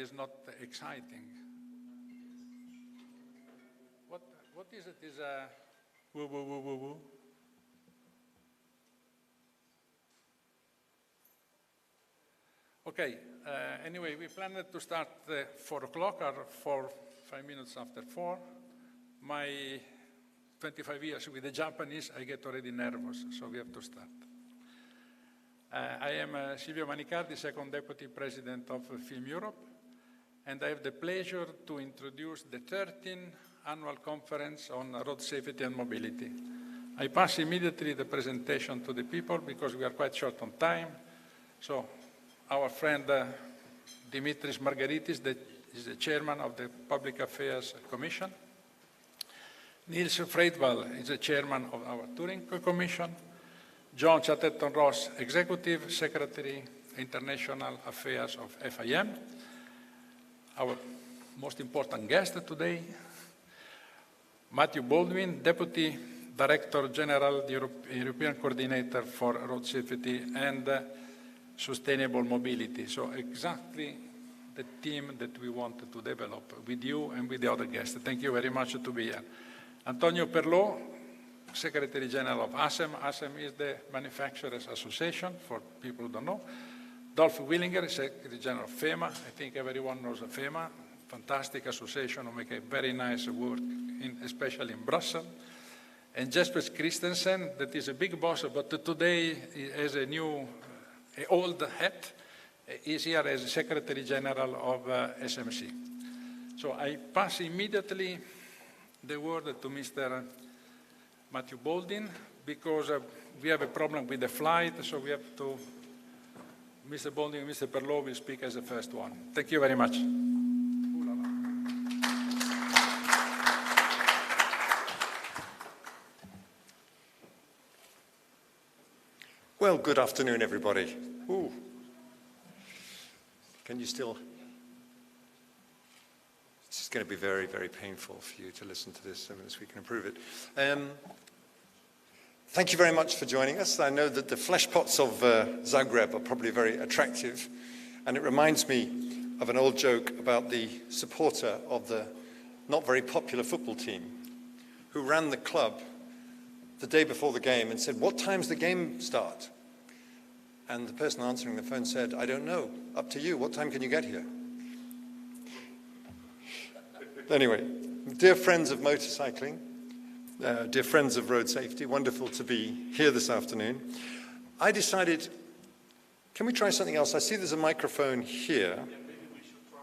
is not exciting. What is it? Is a woo woo woo woo woo? Okay. Anyway, we planned to start 4 o'clock or 5 minutes after 4. My 25 years with the Japanese, I get already nervous, so we have to start. I am Silvio Manicardi, Second Deputy President of FIM Europe, and I have the pleasure to introduce the 13th Annual Conference on Road Safety and Mobility. I pass immediately the presentation to the people because we are quite short on time. So, our friend Dimitris Margaritis is the chairman of the Public Affairs Commission. Niels Freidwall is the chairman of our Touring Commission. John Chatterton-Ross, Executive Secretary, International Affairs of FIM. Our most important guest today, Matthew Baldwin, Deputy Director General, the European Coordinator for Road Safety and Sustainable Mobility. So exactly the team that we wanted to develop with you and with the other guests. Thank you very much to be here. Antonio Perlot, Secretary General of ASEM. ASEM is the Manufacturers Association, for people who don't know. Dolph Willinger, Secretary General of FEMA. I think everyone knows FEMA. Fantastic association who make a very nice work, especially in Brussels. And Jesper Christensen, that is a big boss, but today he has a new, old hat. He's here as Secretary General of SMC. So I pass immediately the word to Mr. Matthew Baldwin, because we have a problem with the flight, so we have to, Mr. Baldwin and Mr. Perlot will speak as the first one. Thank you very much. Well, good afternoon, everybody. Ooh. Can you still? It's going to be very, very painful for you to listen to this unless we can improve it. Thank you very much for joining us. I know that the flesh pots of Zagreb are probably very attractive, and it reminds me of an old joke about the supporter of the not very popular football team who ran the club the day before the game and said, "What time's the game start?" And the person answering the phone said, "I don't know, up to you, what time can you get here?" Anyway, dear friends of motorcycling, dear friends of road safety, wonderful to be here this afternoon. I decided, can we try something else? I see there's a microphone here. Yeah, maybe we should try.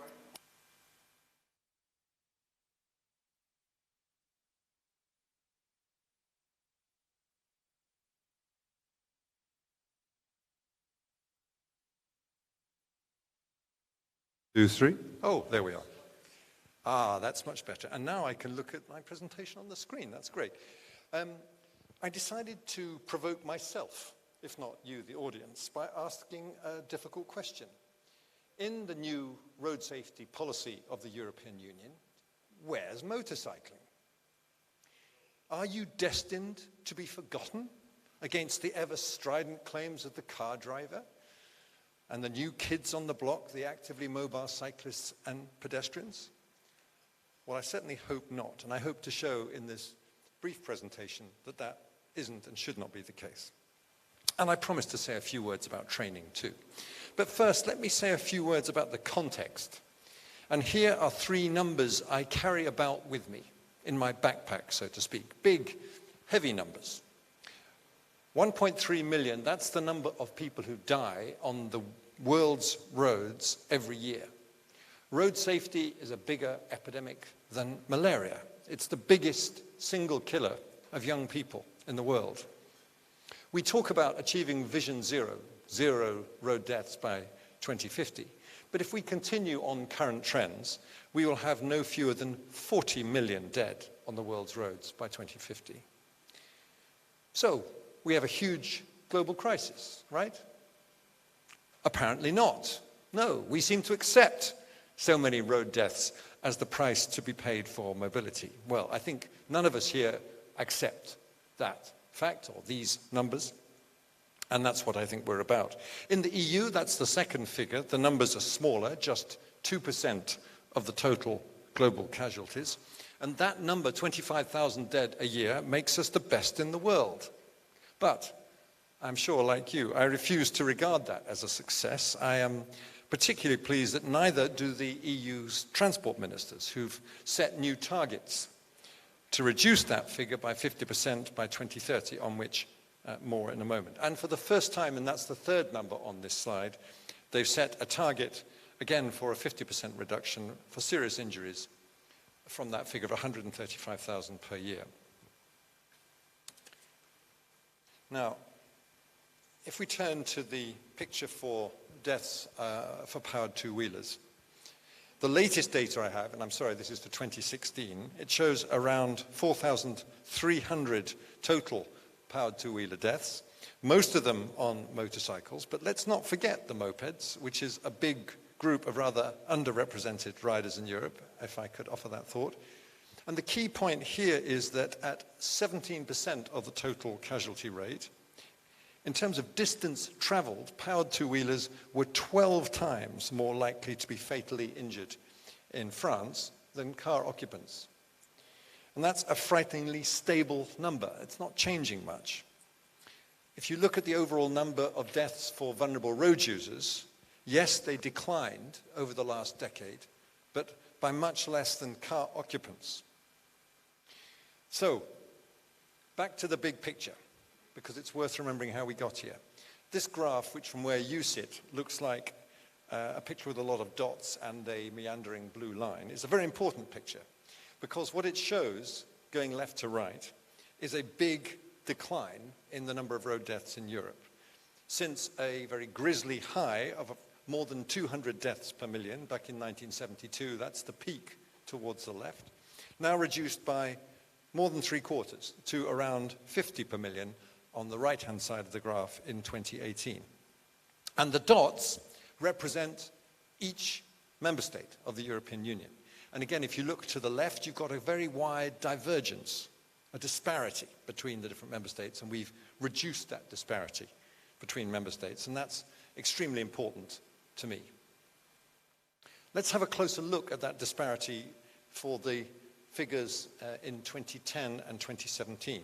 Two, three. Oh, there we are. Ah, that's much better. And now I can look at my presentation on the screen. That's great. I decided to provoke myself, if not you, the audience, by asking a difficult question. In the new road safety policy of the European Union, where's motorcycling? Are you destined to be forgotten against the ever strident claims of the car driver and the new kids on the block, the actively mobile cyclists and pedestrians? Well, I certainly hope not, and I hope to show in this brief presentation that that isn't and should not be the case. And I promise to say a few words about training too. But first, let me say a few words about the context. And here are 3 numbers I carry about with me in my backpack, so to speak. Big, heavy numbers. 1.3 million, that's the number of people who die on the world's roads every year. Road safety is a bigger epidemic than malaria. It's the biggest single killer of young people in the world. We talk about achieving Vision Zero, zero road deaths by 2050. But if we continue on current trends, we will have no fewer than 40 million dead on the world's roads by 2050. So, we have a huge global crisis, right? Apparently not. No, we seem to accept so many road deaths as the price to be paid for mobility. Well, I think none of us here accept that fact or these numbers, and that's what I think we're about. In the EU, that's the second figure. The numbers are smaller, just 2% of the total global casualties. And that number, 25,000 dead a year, makes us the best in the world. But I'm sure, like you, I refuse to regard that as a success. I am particularly pleased that neither do the EU's transport ministers, who've set new targets to reduce that figure by 50% by 2030, on which more in a moment. And for the first time, and that's the third number on this slide, they've set a target, again, for a 50% reduction for serious injuries from that figure of 135,000 per year. Now, if we turn to the picture for deaths for powered two-wheelers, the latest data I have, and I'm sorry, this is for 2016, it shows around 4,300 total powered two-wheeler deaths, most of them on motorcycles, but let's not forget the mopeds, which is a big group of rather underrepresented riders in Europe, if I could offer that thought. And the key point here is that at 17% of the total casualty rate, in terms of distance traveled, powered two-wheelers were 12 times more likely to be fatally injured in France than car occupants. And that's a frighteningly stable number. It's not changing much. If you look at the overall number of deaths for vulnerable road users, yes, they declined over the last decade, but by much less than car occupants. So, back to the big picture, because it's worth remembering how we got here. This graph, which from where you sit looks like a picture with a lot of dots and a meandering blue line, is a very important picture, because what it shows, going left to right, is a big decline in the number of road deaths in Europe. Since a very grisly high of more than 200 deaths per million back in 1972, that's the peak towards the left, now reduced by more than 3/4 to around 50 per million on the right-hand side of the graph in 2018. And the dots represent each member state of the European Union. And again, if you look to the left, you've got a very wide divergence, a disparity between the different member states, and we've reduced that disparity between member states, and that's extremely important to me. Let's have a closer look at that disparity for the figures in 2010 and 2017.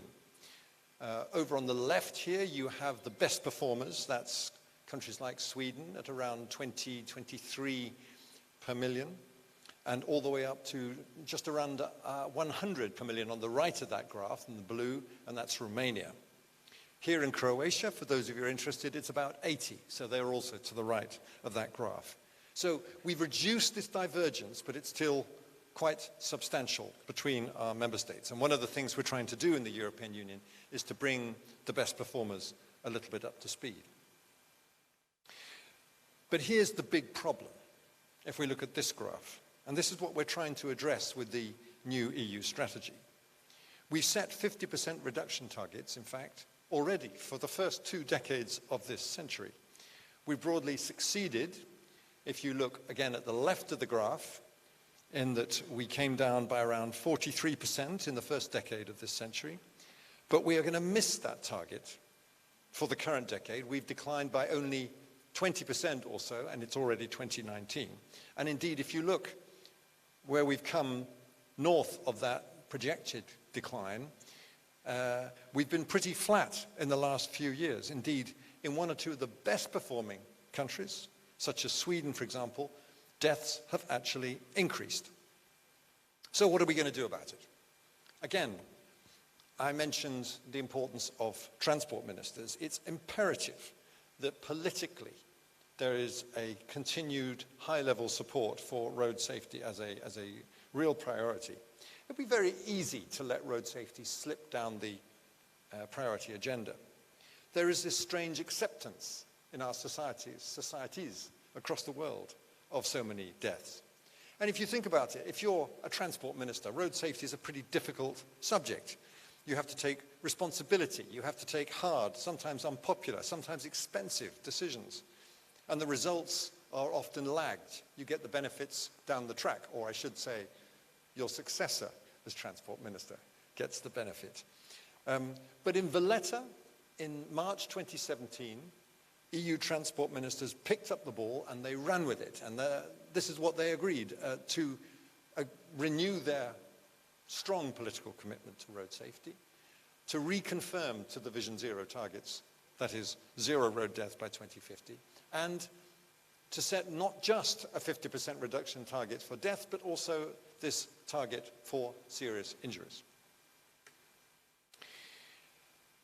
Over on the left here, you have the best performers. That's countries like Sweden at around 23 per million, and all the way up to just around 100 per million on the right of that graph in the blue, and that's Romania. Here in Croatia, for those of you who are interested, it's about 80, so they're also to the right of that graph. So we've reduced this divergence, but it's still quite substantial between our member states. And one of the things we're trying to do in the European Union is to bring the best performers a little bit up to speed. But here's the big problem, if we look at this graph. And this is what we're trying to address with the new EU strategy. We set 50% reduction targets, in fact, already for the first 2 decades of this century. We broadly succeeded, if you look again at the left of the graph, in that we came down by around 43% in the first decade of this century. But we are going to miss that target for the current decade. We've declined by only 20% or so, and it's already 2019. And indeed, if you look where we've come north of that projected decline, we've been pretty flat in the last few years. Indeed, in 1 or 2 of the best performing countries, such as Sweden, for example, deaths have actually increased. So what are we going to do about it? Again, I mentioned the importance of transport ministers. It's imperative that politically there is a continued high-level support for road safety as a real priority. It'd be very easy to let road safety slip down the priority agenda. There is this strange acceptance in our societies across the world of so many deaths. And if you think about it, if you're a transport minister, road safety is a pretty difficult subject. You have to take responsibility. You have to take hard, sometimes unpopular, sometimes expensive decisions. And the results are often lagged. You get the benefits down the track, or I should say, your successor as transport minister gets the benefit. But in Valletta, in March 2017, EU transport ministers picked up the ball and they ran with it. And this is what they agreed, to renew their strong political commitment to road safety, to reconfirm to the Vision Zero targets, that is, 0 road deaths by 2050, and to set not just a 50% reduction target for death, but also this target for serious injuries,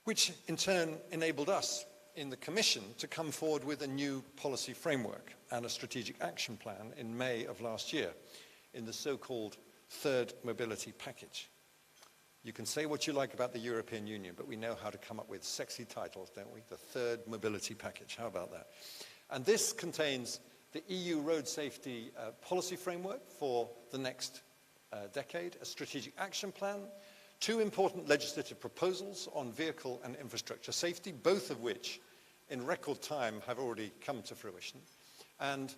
which in turn enabled us in the Commission to come forward with a new policy framework and a strategic action plan in May of last year in the so-called Third Mobility Package. You can say what you like about the European Union, but we know how to come up with sexy titles, don't we? The Third Mobility Package, how about that? And this contains the EU road safety policy framework for the next decade, a strategic action plan, 2 important legislative proposals on vehicle and infrastructure safety, both of which in record time have already come to fruition. And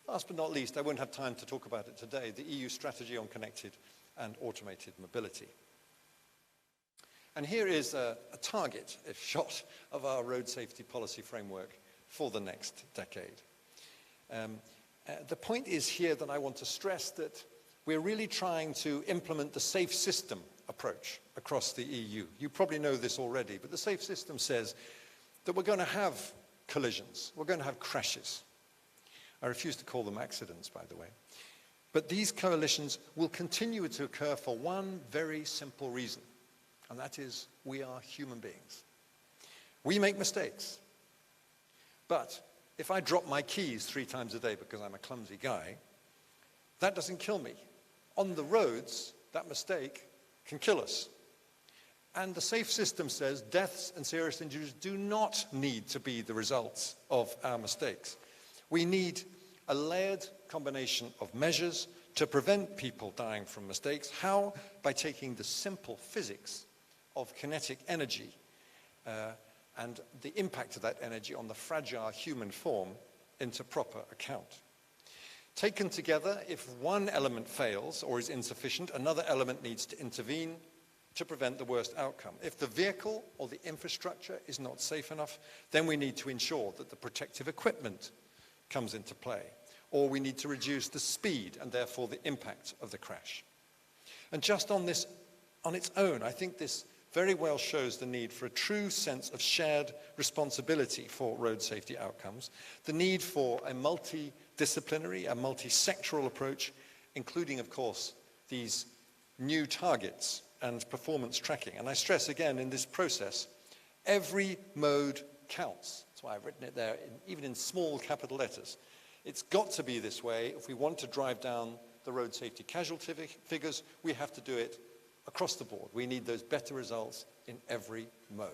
last but not least, I won't have time to talk about it today, the EU strategy on connected and automated mobility. And here is a target, a shot of our road safety policy framework for the next decade. The point is here that I want to stress that we're really trying to implement the safe system approach across the EU. You probably know this already, but the safe system says that we're going to have collisions, we're going to have crashes. I refuse to call them accidents, by the way. But these collisions will continue to occur for one very simple reason, and that is we are human beings. We make mistakes. But if I drop my keys 3 times a day because I'm a clumsy guy, that doesn't kill me. On the roads, that mistake can kill us. And the safe system says deaths and serious injuries do not need to be the results of our mistakes. We need a layered combination of measures to prevent people dying from mistakes. How? By taking the simple physics of kinetic energy and the impact of that energy on the fragile human form into proper account. Taken together, if one element fails or is insufficient, another element needs to intervene to prevent the worst outcome. If the vehicle or the infrastructure is not safe enough, then we need to ensure that the protective equipment comes into play, or we need to reduce the speed and therefore the impact of the crash. And just on this, on its own, I think this very well shows the need for a true sense of shared responsibility for road safety outcomes, the need for a multidisciplinary, a multi-sectoral approach, including, of course, these new targets and performance tracking. And I stress again in this process, every mode counts. That's why I've written it there, even in small capital letters. It's got to be this way. If we want to drive down the road safety casualty figures, we have to do it across the board. We need those better results in every mode.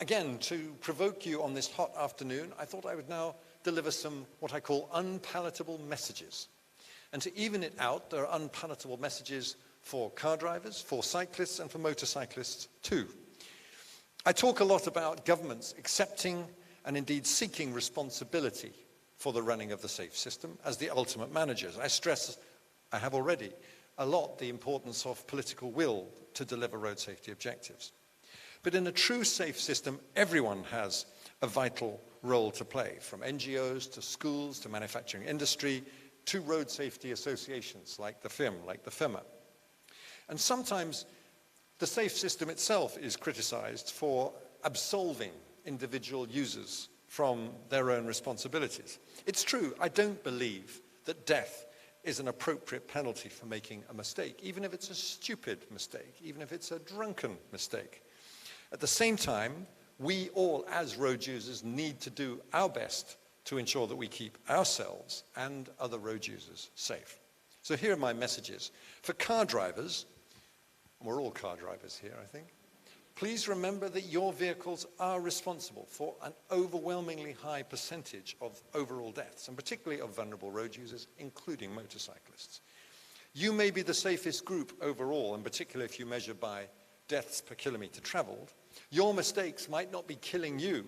Again, to provoke you on this hot afternoon, I thought I would now deliver some what I call unpalatable messages. And to even it out, there are unpalatable messages for car drivers, for cyclists, and for motorcyclists too. I talk a lot about governments accepting and indeed seeking responsibility for the running of the safe system as the ultimate managers. I stress, I have already, a lot the importance of political will to deliver road safety objectives. But in a true safe system, everyone has a vital role to play, from NGOs to schools to manufacturing industry to road safety associations like the FIM, like the FIMA. And sometimes the safe system itself is criticized for absolving individual users from their own responsibilities. It's true, I don't believe that death is an appropriate penalty for making a mistake, even if it's a stupid mistake, even if it's a drunken mistake. At the same time, we all as road users need to do our best to ensure that we keep ourselves and other road users safe. So here are my messages. For car drivers, and we're all car drivers here, I think, please remember that your vehicles are responsible for an overwhelmingly high percentage of overall deaths, and particularly of vulnerable road users, including motorcyclists. You may be the safest group overall, in particular if you measure by deaths per kilometer traveled. Your mistakes might not be killing you,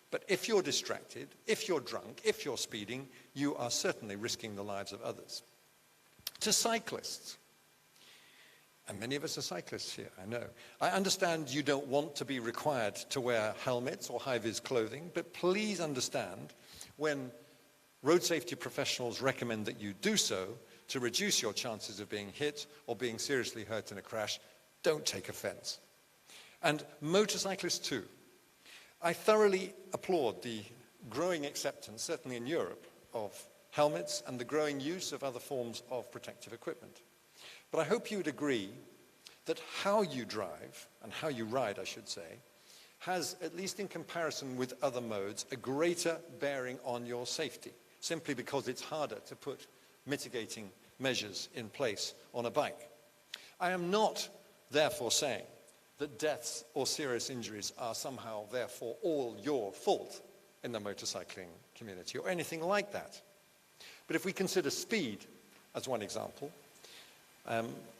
but if you're distracted, if you're drunk, if you're speeding, you are certainly risking the lives of others. To cyclists, And many of us are cyclists here, I know. I understand you don't want to be required to wear helmets or high-vis clothing, but please understand when road safety professionals recommend that you do so to reduce your chances of being hit or being seriously hurt in a crash, don't take offense. And motorcyclists too. I thoroughly applaud the growing acceptance, certainly in Europe, of helmets and the growing use of other forms of protective equipment. But I hope you would agree that how you drive, and how you ride, I should say, has, at least in comparison with other modes, a greater bearing on your safety, simply because it's harder to put mitigating measures in place on a bike. I am not, therefore, saying that deaths or serious injuries are somehow, therefore, all your fault in the motorcycling community, or anything like that. But if we consider speed as one example,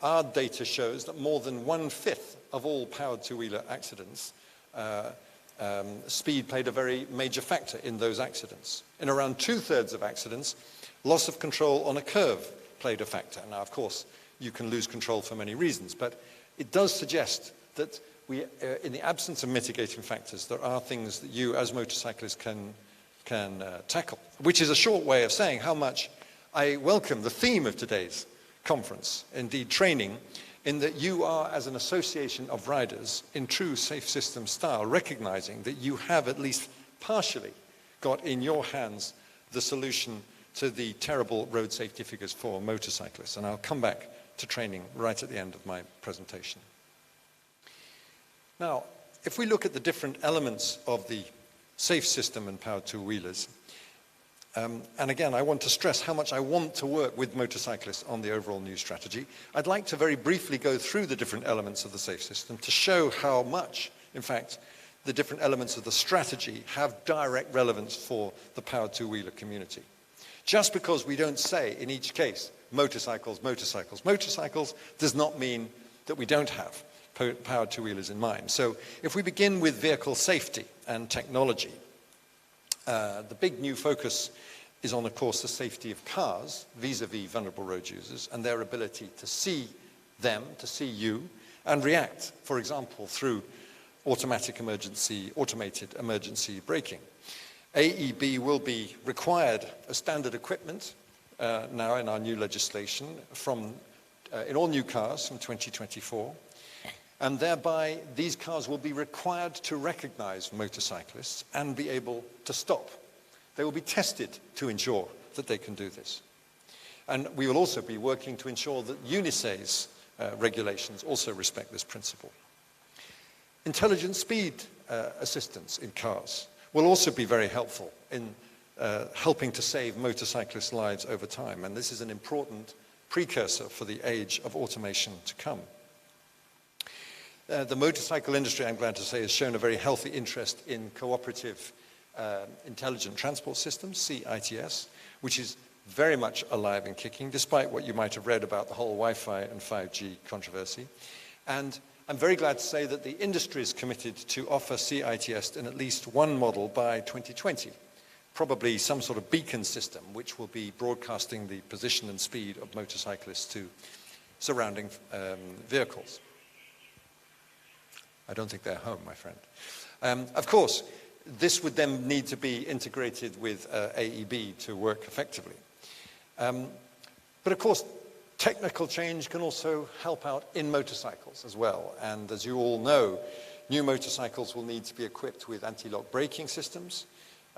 our data shows that more than 1/5 of all powered two-wheeler accidents, speed played a very major factor in those accidents. In around 2/3 of accidents, loss of control on a curve played a factor. Now, of course, you can lose control for many reasons, but it does suggest that we, in the absence of mitigating factors, there are things that you as motorcyclists can tackle, which is a short way of saying how much I welcome the theme of today's conference, indeed training, in that you are, as an association of riders, in true safe system style, recognizing that you have at least partially got in your hands the solution to the terrible road safety figures for motorcyclists. And I'll come back to training right at the end of my presentation. Now, if we look at the different elements of the safe system and powered two-wheelers, and again, I want to stress how much I want to work with motorcyclists on the overall new strategy. I'd like to very briefly go through the different elements of the safe system to show how much, in fact, the different elements of the strategy have direct relevance for the powered two-wheeler community. Just because we don't say in each case, motorcycles, motorcycles, motorcycles, does not mean that we don't have powered two-wheelers in mind. So if we begin with vehicle safety and technology, the big new focus is on, of course, the safety of cars vis-a-vis vulnerable road users and their ability to see them, to see you, and react, for example, through automated emergency braking. AEB will be required as standard equipment now in our new legislation in all new cars from 2024. And thereby, these cars will be required to recognize motorcyclists and be able to stop. They will be tested to ensure that they can do this. And we will also be working to ensure that UNICEF's regulations also respect this principle. Intelligent speed assistance in cars will also be very helpful in helping to save motorcyclists' lives over time. And this is an important precursor for the age of automation to come. The motorcycle industry, I'm glad to say, has shown a very healthy interest in cooperative intelligent transport systems, CITS, which is very much alive and kicking, despite what you might have read about the whole Wi-Fi and 5G controversy. And I'm very glad to say that the industry is committed to offer CITS in at least one model by 2020, probably some sort of beacon system which will be broadcasting the position and speed of motorcyclists to surrounding vehicles. I don't think they're home, my friend. Of course, this would then need to be integrated with AEB to work effectively. But of course, technical change can also help out in motorcycles as well. And as you all know, new motorcycles will need to be equipped with anti-lock braking systems,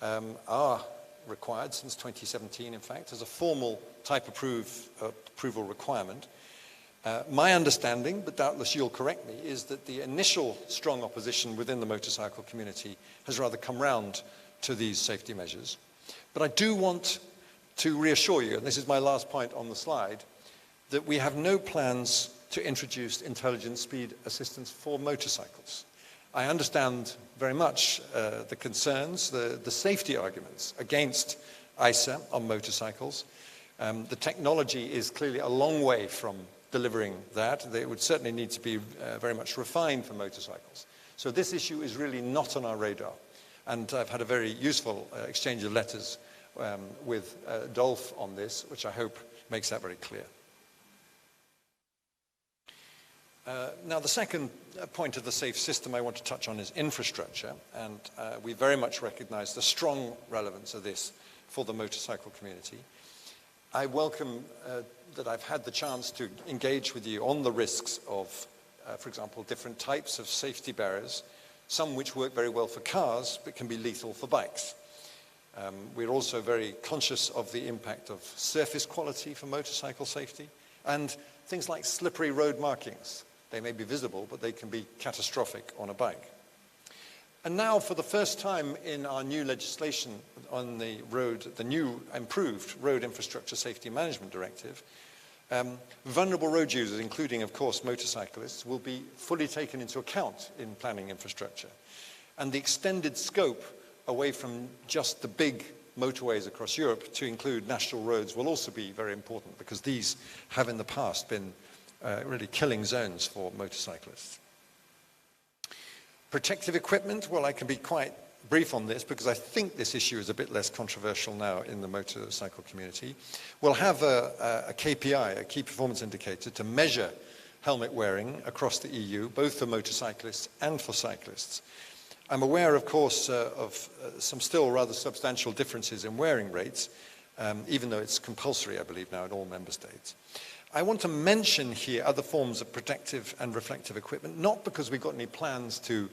are required since 2017, in fact, as a formal type approval requirement. My understanding, but doubtless you'll correct me, is that the initial strong opposition within the motorcycle community has rather come round to these safety measures. But I do want to reassure you, and this is my last point on the slide, that we have no plans to introduce intelligent speed assistance for motorcycles. I understand very much the concerns, the safety arguments against ISA on motorcycles. The technology is clearly a long way from delivering that. They would certainly need to be very much refined for motorcycles. So this issue is really not on our radar. And I've had a very useful exchange of letters with Dolph on this, which I hope makes that very clear. Now, the second point of the safe system I want to touch on is infrastructure, and we very much recognize the strong relevance of this for the motorcycle community. I welcome that I've had the chance to engage with you on the risks of, for example, different types of safety barriers, some which work very well for cars but can be lethal for bikes. We're also very conscious of the impact of surface quality for motorcycle safety and things like slippery road markings. They may be visible, but they can be catastrophic on a bike. And now, for the first time in our new legislation on the road, the new improved Road Infrastructure Safety Management Directive, vulnerable road users, including, of course, motorcyclists, will be fully taken into account in planning infrastructure. And the extended scope away from just the big motorways across Europe to include national roads will also be very important, because these have in the past been really killing zones for motorcyclists. Protective equipment, well, I can be quite brief on this because I think this issue is a bit less controversial now in the motorcycle community. We'll have a KPI, a key performance indicator, to measure helmet wearing across the EU, both for motorcyclists and for cyclists. I'm aware, of course, of some still rather substantial differences in wearing rates, even though it's compulsory, I believe, now in all member states. I want to mention here other forms of protective and reflective equipment, not because we've got any plans to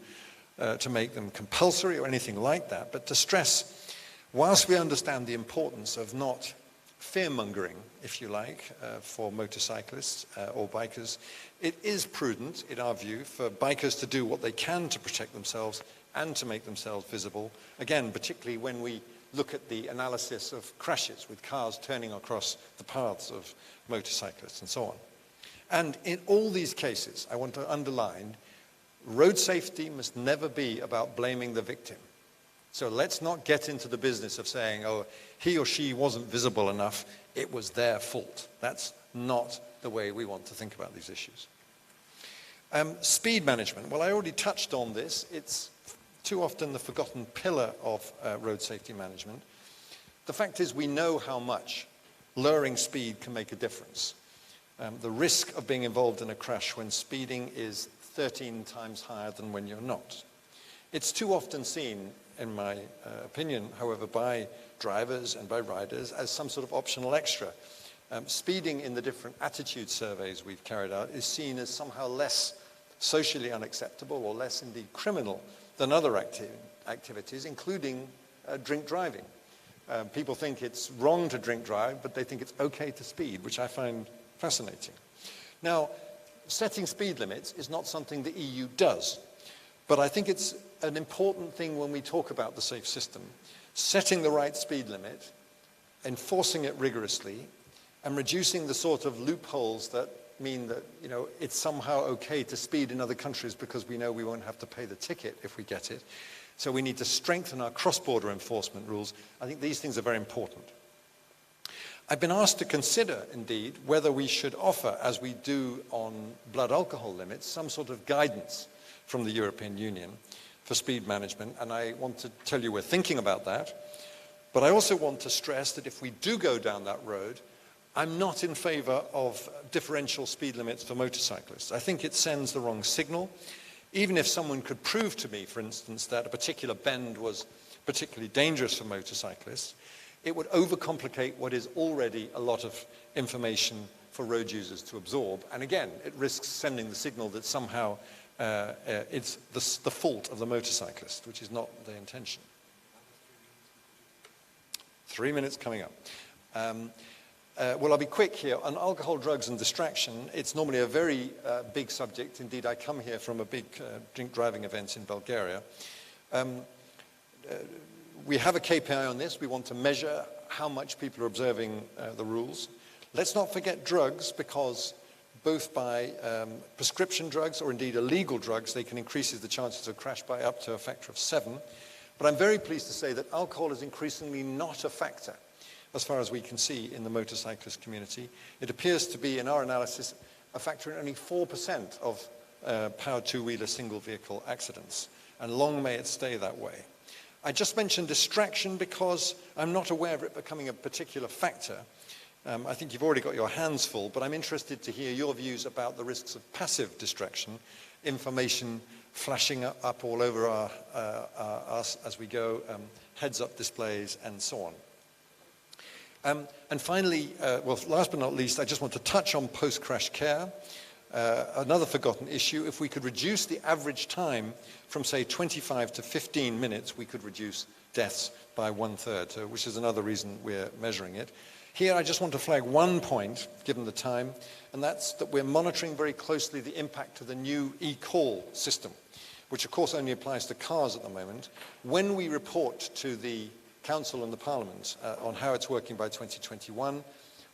make them compulsory or anything like that, but to stress, whilst we understand the importance of not fear-mongering, if you like, for motorcyclists or bikers, it is prudent, in our view, for bikers to do what they can to protect themselves and to make themselves visible, again, particularly when we look at the analysis of crashes with cars turning across the paths of motorcyclists and so on. And in all these cases, I want to underline, road safety must never be about blaming the victim. So let's not get into the business of saying, oh, he or she wasn't visible enough, it was their fault. That's not the way we want to think about these issues. Speed management, well, I already touched on this. It's too often the forgotten pillar of road safety management. The fact is, we know how much lowering speed can make a difference. The risk of being involved in a crash when speeding is 13 times higher than when you're not. It's too often seen, in my opinion, however, by drivers and by riders as some sort of optional extra. Speeding in the different attitude surveys we've carried out is seen as somehow less socially unacceptable or less indeed criminal than other activities, including drink driving. People think it's wrong to drink drive, but they think it's okay to speed, which I find fascinating. Now, setting speed limits is not something the EU does, but I think it's an important thing when we talk about the safe system. Setting the right speed limit, enforcing it rigorously, and reducing the sort of loopholes that mean that, you know, it's somehow okay to speed in other countries because we know we won't have to pay the ticket if we get it. So we need to strengthen our cross-border enforcement rules. I think these things are very important. I've been asked to consider, indeed, whether we should offer, as we do on blood alcohol limits, some sort of guidance from the European Union for speed management, and I want to tell you we're thinking about that. But I also want to stress that if we do go down that road, I'm not in favor of differential speed limits for motorcyclists. I think it sends the wrong signal. Even if someone could prove to me, for instance, that a particular bend was particularly dangerous for motorcyclists, it would overcomplicate what is already a lot of information for road users to absorb. And again, it risks sending the signal that somehow it's the fault of the motorcyclist, which is not the intention. 3 minutes coming up. Well, I'll be quick here. On alcohol, drugs, and distraction, it's normally a very big subject. Indeed, I come here from a big drink driving event in Bulgaria. We have a KPI on this. We want to measure how much people are observing the rules. Let's not forget drugs, because both by prescription drugs or indeed illegal drugs, they can increase the chances of crash by up to a factor of 7. But I'm very pleased to say that alcohol is increasingly not a factor, as far as we can see in the motorcyclist community. It appears to be, in our analysis, a factor in only 4% of powered two-wheeler single vehicle accidents, and long may it stay that way. I just mentioned distraction because I'm not aware of it becoming a particular factor I think you've already got your hands full, but I'm interested to hear your views about the risks of passive distraction, information flashing up all over us as we go, heads-up displays, and so on. And finally, well, last but not least, I just want to touch on post-crash care. Another forgotten issue. If we could reduce the average time from, say, 25 to 15 minutes, we could reduce deaths by 1/3, which is another reason we're measuring it. Here, I just want to flag one point, given the time, and that's that we're monitoring very closely the impact of the new e-call system, which of course only applies to cars at the moment. When we report to the Council and the Parliament on how it's working by 2021,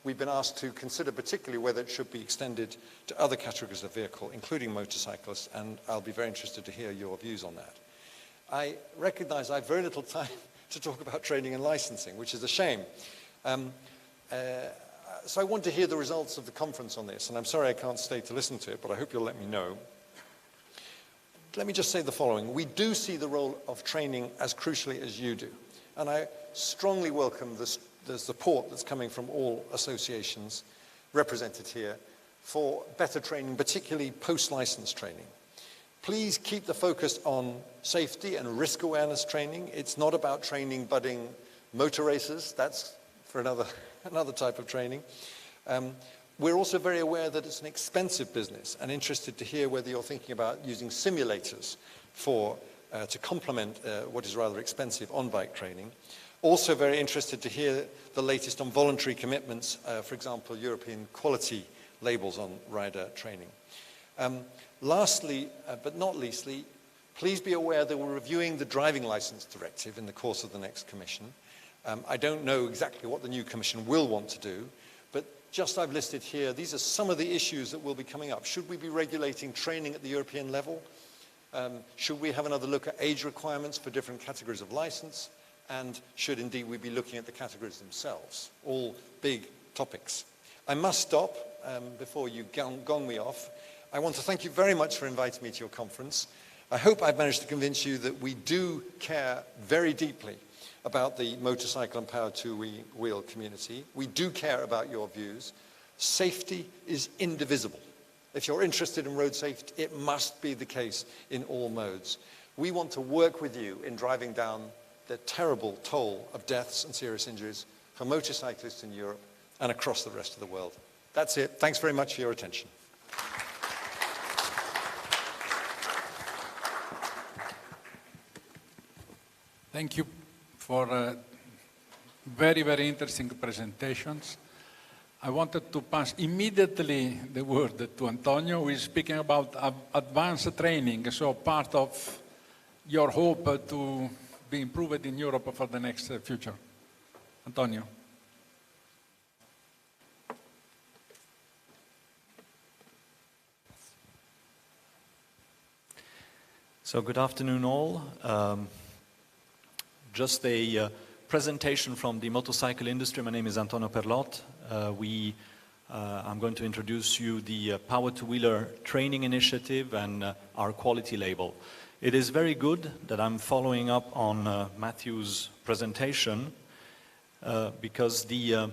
we've been asked to consider particularly whether it should be extended to other categories of vehicle, including motorcyclists, and I'll be very interested to hear your views on that. I recognize I have very little time to talk about training and licensing, which is a shame. So I want to hear the results of the conference on this, and I'm sorry I can't stay to listen to it, but I hope you'll let me know. Let me just say the following. We do see the role of training as crucially as you do, and I strongly welcome the support that's coming from all associations represented here for better training, particularly post-license training. Please keep the focus on safety and risk awareness training. It's not about training budding motor racers. That's for another type of training. We're also very aware that it's an expensive business and interested to hear whether you're thinking about using simulators to complement what is rather expensive on-bike training. Also very interested to hear the latest on voluntary commitments, for example, European quality labels on rider training. Lastly, but not leastly, please be aware that we're reviewing the driving license directive in the course of the next Commission. I don't know exactly what the new Commission will want to do, but just I've listed here, these are some of the issues that will be coming up. Should we be regulating training at the European level? Should we have another look at age requirements for different categories of license? And should indeed we be looking at the categories themselves? All big topics. I must stop before you gong me off. I want to thank you very much for inviting me to your conference. I hope I've managed to convince you that we do care very deeply about the motorcycle and power two-wheel community. We do care about your views. Safety is indivisible. If you're interested in road safety, it must be the case in all modes. We want to work with you in driving down the terrible toll of deaths and serious injuries for motorcyclists in Europe and across the rest of the world. That's it. Thanks very much for your attention. Thank you for very, very interesting presentations. I wanted to pass immediately the word to Antonio, who is speaking about advanced training, so part of your hope to be improved in Europe for the next future. Antonio. So good afternoon all. Just a presentation from the motorcycle industry. My name is Antonio Perlot. I'm going to introduce you the Power Two-Wheeler Training Initiative and our quality label. It is very good that I'm following up on Matthew's presentation because the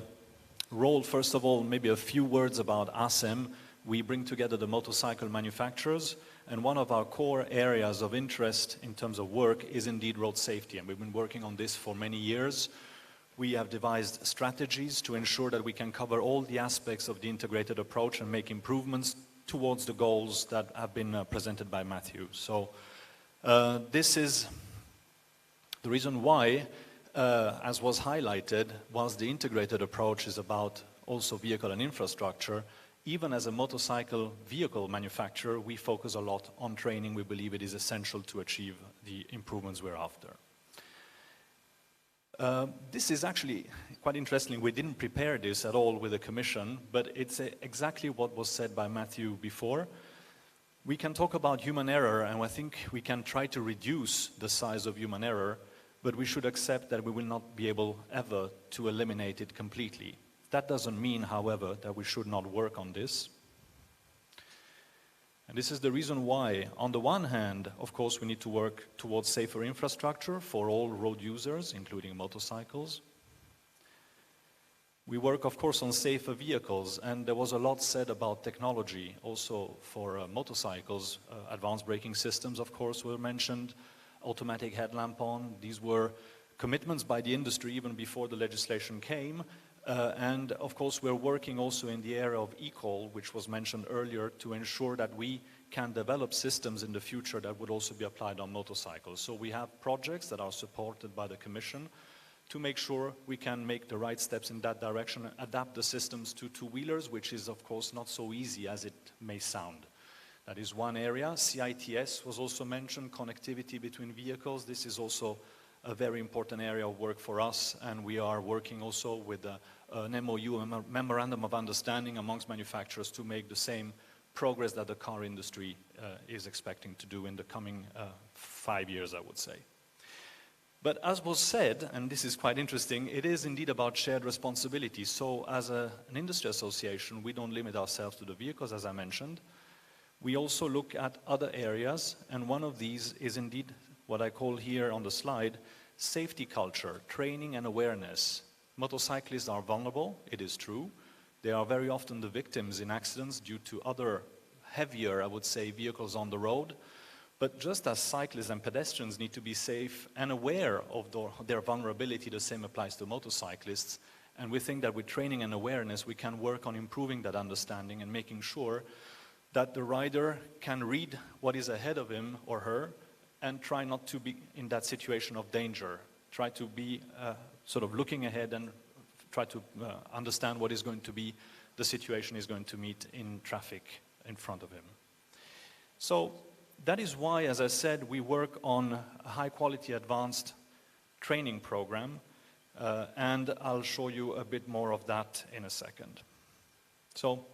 role, first of all, maybe a few words about ASEM. We bring together the motorcycle manufacturers, and one of our core areas of interest in terms of work is indeed road safety, and we've been working on this for many years. We have devised strategies to ensure that we can cover all the aspects of the integrated approach and make improvements towards the goals that have been presented by Matthew. So this is the reason why, as was highlighted, whilst the integrated approach is about also vehicle and infrastructure, even as a motorcycle vehicle manufacturer, we focus a lot on training. We believe it is essential to achieve the improvements we're after. This is actually quite interesting. We didn't prepare this at all with the Commission, but it's exactly what was said by Matthew before. We can talk about human error, and I think we can try to reduce the size of human error, but we should accept that we will not be able ever to eliminate it completely. That doesn't mean, however, that we should not work on this. And this is the reason why, on the one hand, of course, we need to work towards safer infrastructure for all road users, including motorcycles. We work, of course, on safer vehicles, and there was a lot said about technology also for motorcycles. Advanced braking systems, of course, were mentioned, automatic headlamp on. These were commitments by the industry even before the legislation came. And of course, we're working also in the area of eCall, which was mentioned earlier, to ensure that we can develop systems in the future that would also be applied on motorcycles. So we have projects that are supported by the Commission to make sure we can make the right steps in that direction and adapt the systems to two-wheelers, which is of course not so easy as it may sound. That is one area. CITS was also mentioned, connectivity between vehicles. This is also a very important area of work for us, and we are working also with an MOU, a Memorandum of Understanding amongst manufacturers to make the same progress that the car industry is expecting to do in the coming 5 years, I would say. But as was said, and this is quite interesting, it is indeed about shared responsibility. So as an industry association, we don't limit ourselves to the vehicles, as I mentioned. We also look at other areas, and one of these is indeed what I call here on the slide, safety culture, training and awareness. Motorcyclists are vulnerable, it is true. They are very often the victims in accidents due to other heavier, I would say, vehicles on the road. But just as cyclists and pedestrians need to be safe and aware of their vulnerability, the same applies to motorcyclists. And we think that with training and awareness, we can work on improving that understanding and making sure that the rider can read what is ahead of him or her and try not to be in that situation of danger. Try to be sort of looking ahead and try to understand what is going to be the situation he's going to meet in traffic in front of him. So that is why, as I said, we work on a high-quality advanced training program, and I'll show you a bit more of that in a second. So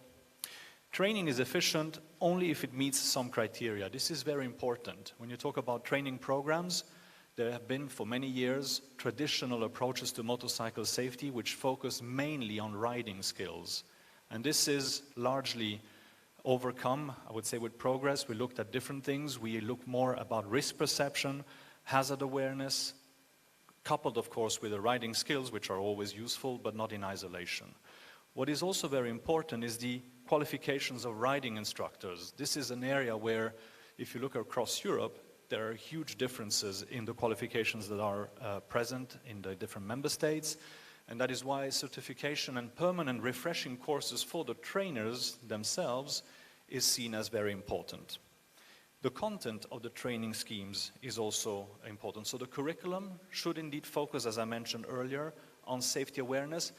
training is efficient only if it meets some criteria. This is very important. When you talk about training programs, there have been for many years traditional approaches to motorcycle safety which focus mainly on riding skills. And this is largely overcome, I would say, with progress. We looked at different things. We looked more about risk perception, hazard awareness, coupled, of course, with the riding skills, which are always useful, but not in isolation. What is also very important is the qualifications of riding instructors. This is an area where, if you look across Europe, there are huge differences in the qualifications that are present in the different member states. And that is why certification and permanent refreshing courses for the trainers themselves is seen as very important. The content of the training schemes is also important. So the curriculum should indeed focus, as I mentioned earlier, on safety awareness,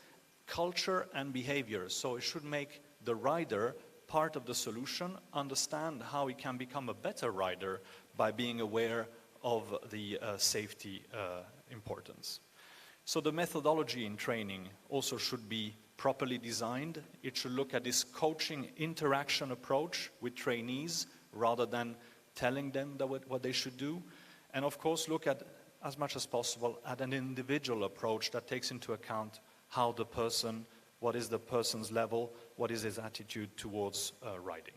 culture and behavior. So it should make the rider part of the solution, understand how he can become a better rider by being aware of the safety importance. So the methodology in training also should be properly designed. It should look at this coaching interaction approach with trainees rather than telling them what they should do. And of course look at, as much as possible, at an individual approach that takes into account how the person, what is the person's level, what is his attitude towards riding.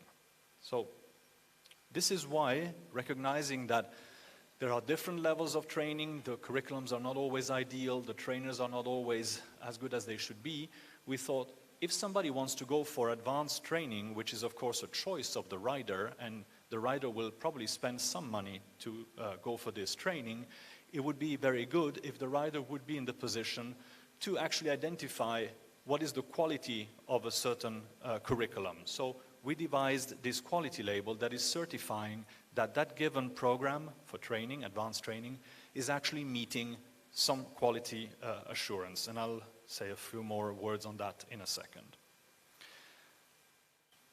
So this is why, recognizing that there are different levels of training, the curriculums are not always ideal, the trainers are not always as good as they should be, we thought if somebody wants to go for advanced training, which is of course a choice of the rider, and the rider will probably spend some money to go for this training, it would be very good if the rider would be in the position to actually identify what is the quality of a certain curriculum. So we devised this quality label that is certifying that that given program for training, advanced training, is actually meeting some quality assurance. And I'll say a few more words on that in a second.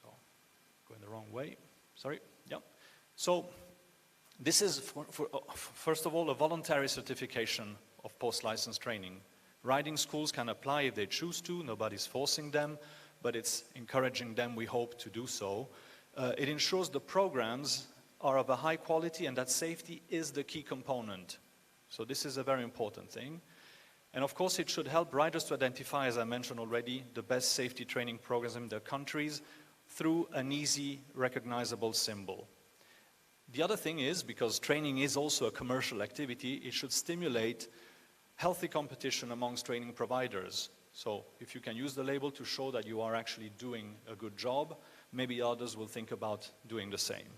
Oh, going the wrong way, sorry, yeah. So this is, first of all, a voluntary certification of post-license training. Riding schools can apply if they choose to, nobody's forcing them, but it's encouraging them, we hope, to do so. It ensures the programs are of a high quality and that safety is the key component. So this is a very important thing. And of course it should help riders to identify, as I mentioned already, the best safety training programs in their countries through an easy, recognizable symbol. The other thing is, because training is also a commercial activity, it should stimulate healthy competition amongst training providers. So if you can use the label to show that you are actually doing a good job, maybe others will think about doing the same.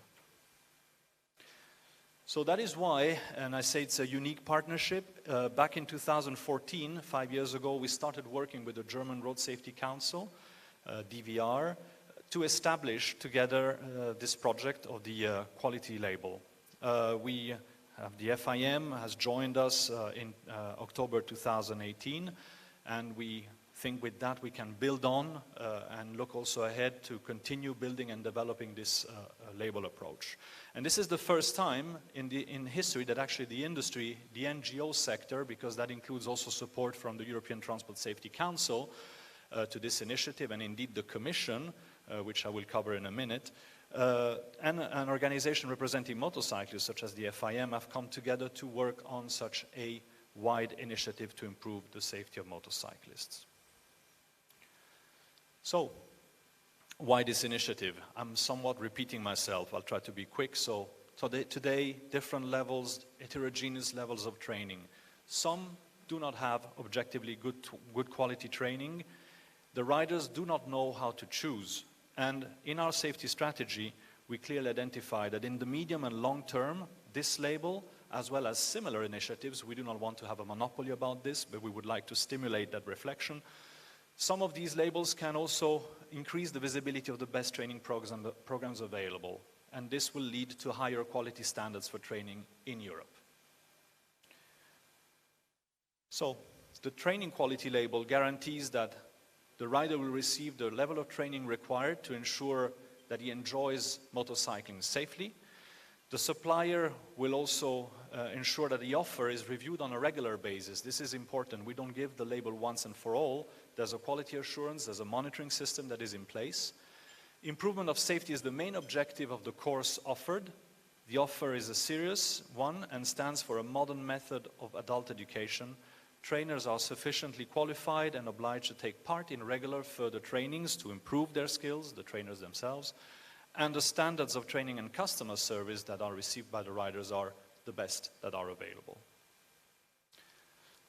So that is why, and I say it's a unique partnership, back in 2014, 5 years ago, we started working with the German Road Safety Council, DVR, to establish together this project of the quality label. We have the FIM has joined us in October 2018, and we think with that we can build on and look also ahead to continue building and developing this label approach. And this is the first time in history that actually the industry, the NGO sector, because that includes also support from the European Transport Safety Council to this initiative, and indeed the Commission, which I will cover in a minute, and an organization representing motorcyclists such as the FIM have come together to work on such a wide initiative to improve the safety of motorcyclists. So, why this initiative? I'm somewhat repeating myself. I'll try to be quick. So today, different levels, heterogeneous levels of training. Some do not have objectively good quality training. The riders do not know how to choose. And in our safety strategy, we clearly identify that in the medium and long term, this label, as well as similar initiatives, we do not want to have a monopoly about this, but we would like to stimulate that reflection. Some of these labels can also increase the visibility of the best training programs available, and this will lead to higher quality standards for training in Europe. So, the training quality label guarantees that the rider will receive the level of training required to ensure that he enjoys motorcycling safely. The supplier will also ensure that the offer is reviewed on a regular basis. This is important. We don't give the label once and for all. There's a quality assurance, there's a monitoring system that is in place. Improvement of safety is the main objective of the course offered. The offer is a serious one and stands for a modern method of adult education. Trainers are sufficiently qualified and obliged to take part in regular further trainings to improve their skills, the trainers themselves, and the standards of training and customer service that are received by the riders are the best that are available.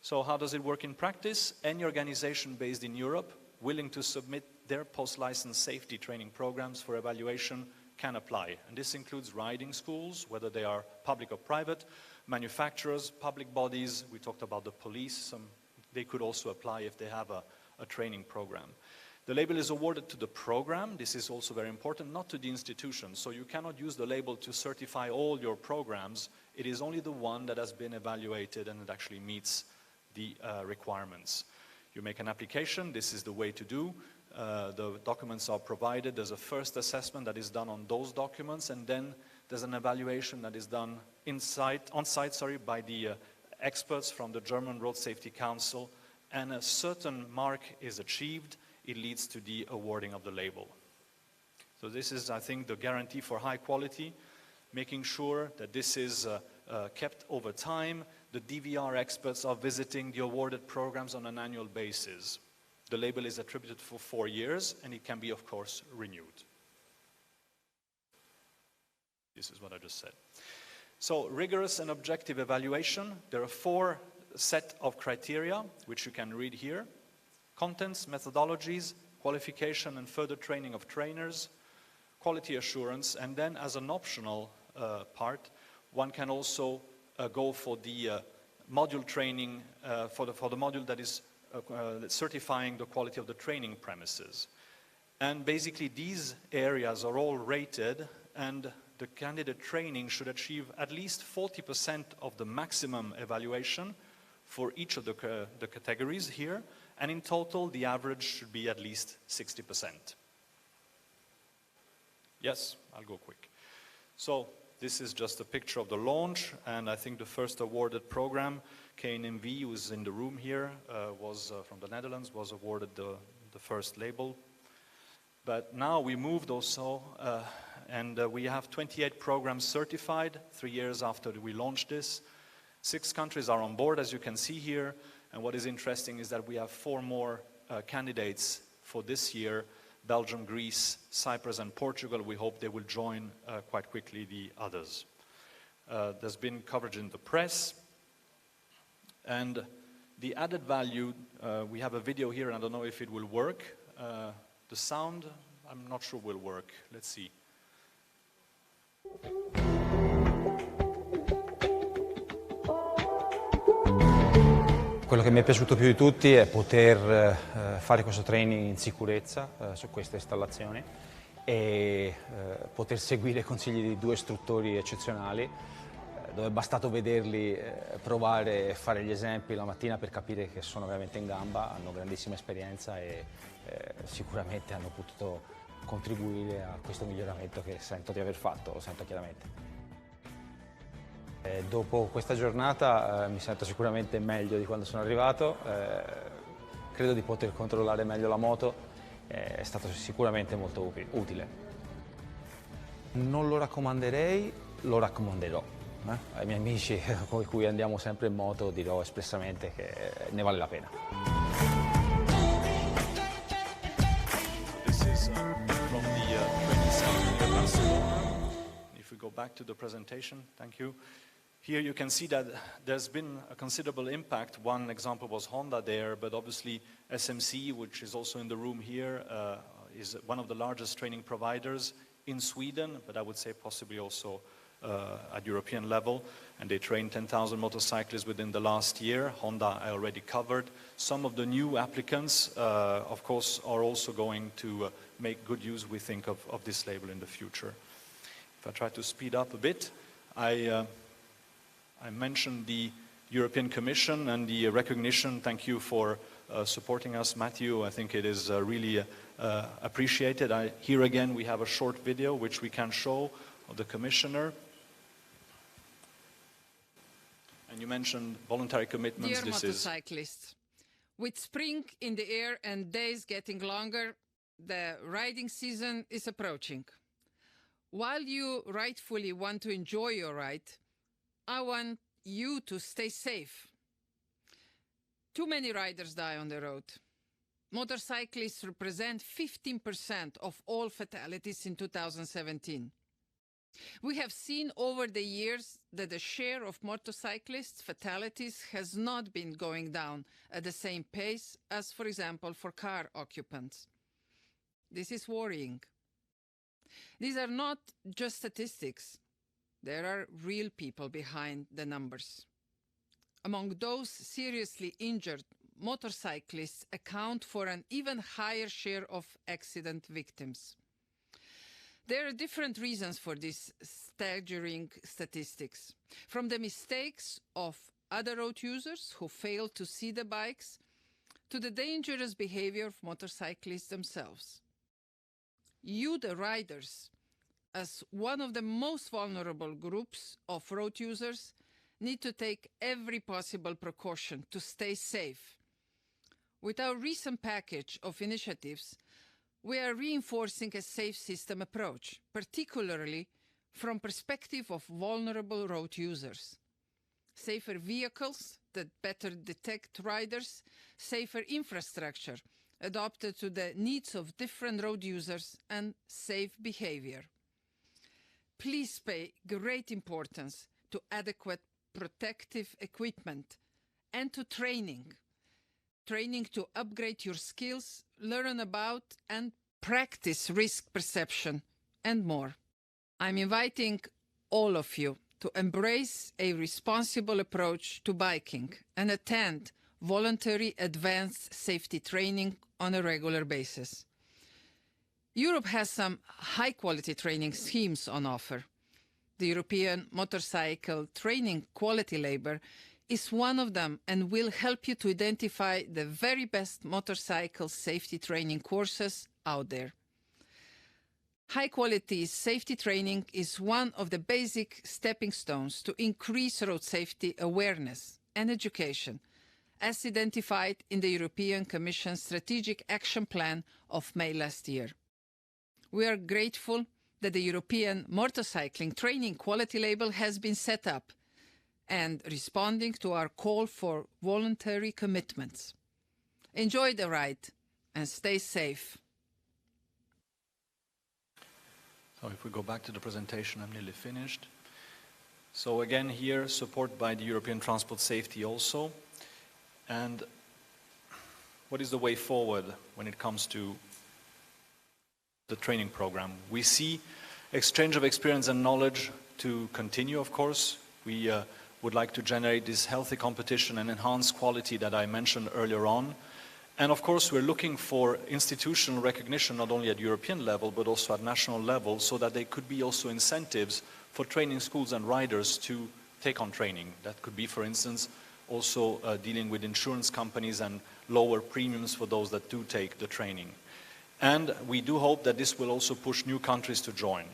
So how does it work in practice? Any organization based in Europe willing to submit their post-license safety training programs for evaluation can apply. And this includes riding schools, whether they are public or private, manufacturers, public bodies. We talked about the police. They could also apply if they have a training program. The label is awarded to the program. This is also very important, not to the institution. So you cannot use the label to certify all your programs. It is only the one that has been evaluated and it actually meets the requirements. You make an application. This is the way to do. The documents are provided. There's a first assessment that is done on those documents, and then there's an evaluation that is done on-site by the experts from the German Road Safety Council, and a certain mark is achieved. It leads to the awarding of the label. So this is, I think, the guarantee for high quality, making sure that this is kept over time. The DVR experts are visiting the awarded programs on an annual basis. The label is attributed for 4 years, and it can be, of course, renewed. This is what I just said. So, rigorous and objective evaluation. There are 4 sets of criteria, which you can read here. Contents, methodologies, qualification and further training of trainers, quality assurance, and then as an optional part, one can also go for the module training, for the module that is certifying the quality of the training premises. And basically these areas are all rated, and the candidate training should achieve at least 40% of the maximum evaluation for each of the categories here, and in total the average should be at least 60%. Yes, I'll go quick. So this is just a picture of the launch, and I think the first awarded program, KNMV, who is in the room here, was from the Netherlands, was awarded the first label. But now we moved also, and we have 28 programs certified 3 years after we launched this. 6 countries are on board, as you can see here, and what is interesting is that we have 4 more candidates for this year: Belgium, Greece, Cyprus, and Portugal. We hope they will join quite quickly the others. There's been coverage in the press, and The added value, we have a video here, and I don't know if it will work. The sound, I'm not sure will work. Let's see. Quello che mi è piaciuto più di tutti è poter fare questo training in sicurezza su queste installazioni e poter seguire i consigli di due istruttori eccezionali, dove è bastato vederli provare e fare gli esempi la mattina per capire che sono veramente in gamba, hanno grandissima esperienza e sicuramente hanno potuto contribuire a questo miglioramento che sento di aver fatto, lo sento chiaramente. Dopo questa giornata mi sento sicuramente meglio di quando sono arrivato, credo di poter controllare meglio la moto, è stato sicuramente molto utile. Non lo raccomanderei, lo raccomanderò. Ai miei amici con cui andiamo sempre in moto dirò espressamente che ne vale la pena. This is from the training center in Barcelona. If we go back to the presentation, thank you. Here you can see that there's been a considerable impact. One example was Honda there, but obviously SMC, which is also in the room here, is one of the largest training providers in Sweden, but I would say possibly also at European level. And they trained 10,000 motorcyclists within the last year. Honda I already covered. Some of the new applicants, of course, are also going to make good use, we think, of this label in the future. If I try to speed up a bit, I mentioned the European Commission and the recognition. Thank you for supporting us, Matthew. I think it is really appreciated. Here again, we have a short video which we can show of the Commissioner. And you mentioned voluntary commitments. Dear motorcyclists, with spring in the air and days getting longer, the riding season is approaching. While you rightfully want to enjoy your ride, I want you to stay safe. Too many riders die on the road. Motorcyclists represent 15% of all fatalities in 2017. We have seen over the years that the share of motorcyclists' fatalities has not been going down at the same pace as, for example, for car occupants. This is worrying. These are not just statistics. There are real people behind the numbers. Among those seriously injured, motorcyclists account for an even higher share of accident victims. There are different reasons for these staggering statistics, from the mistakes of other road users who fail to see the bikes, to the dangerous behavior of motorcyclists themselves. You, the riders, as one of the most vulnerable groups of road users, need to take every possible precaution to stay safe. With our recent package of initiatives, we are reinforcing a safe system approach, particularly from perspective of vulnerable road users. Safer vehicles that better detect riders, safer infrastructure adapted to the needs of different road users, and safe behavior. Please pay great importance to adequate protective equipment and to training. Training to upgrade your skills, learn about and practice risk perception, and more. I'm inviting all of you to embrace a responsible approach to biking and attend voluntary advanced safety training on a regular basis. Europe has some high-quality training schemes on offer. The European Motorcycle Training Quality Label is one of them and will help you to identify the very best motorcycle safety training courses out there. High-quality safety training is one of the basic stepping stones to increase road safety awareness and education, as identified in the European Commission Strategic Action Plan of May last year. We are grateful that the European Motorcycling Training Quality Label has been set up and responding to our call for voluntary commitments. Enjoy the ride and stay safe. So if we go back to the presentation, I'm nearly finished. So again here, support by the European Transport Safety also. And what is the way forward when it comes to the training program? We see exchange of experience and knowledge to continue, of course. We would like to generate this healthy competition and enhance quality that I mentioned earlier on. And of course, we're looking for institutional recognition, not only at European level, but also at national level, so that there could be also incentives for training schools and riders to take on training. That could be, for instance, also dealing with insurance companies and lower premiums for those that do take the training. And we do hope that this will also push new countries to join.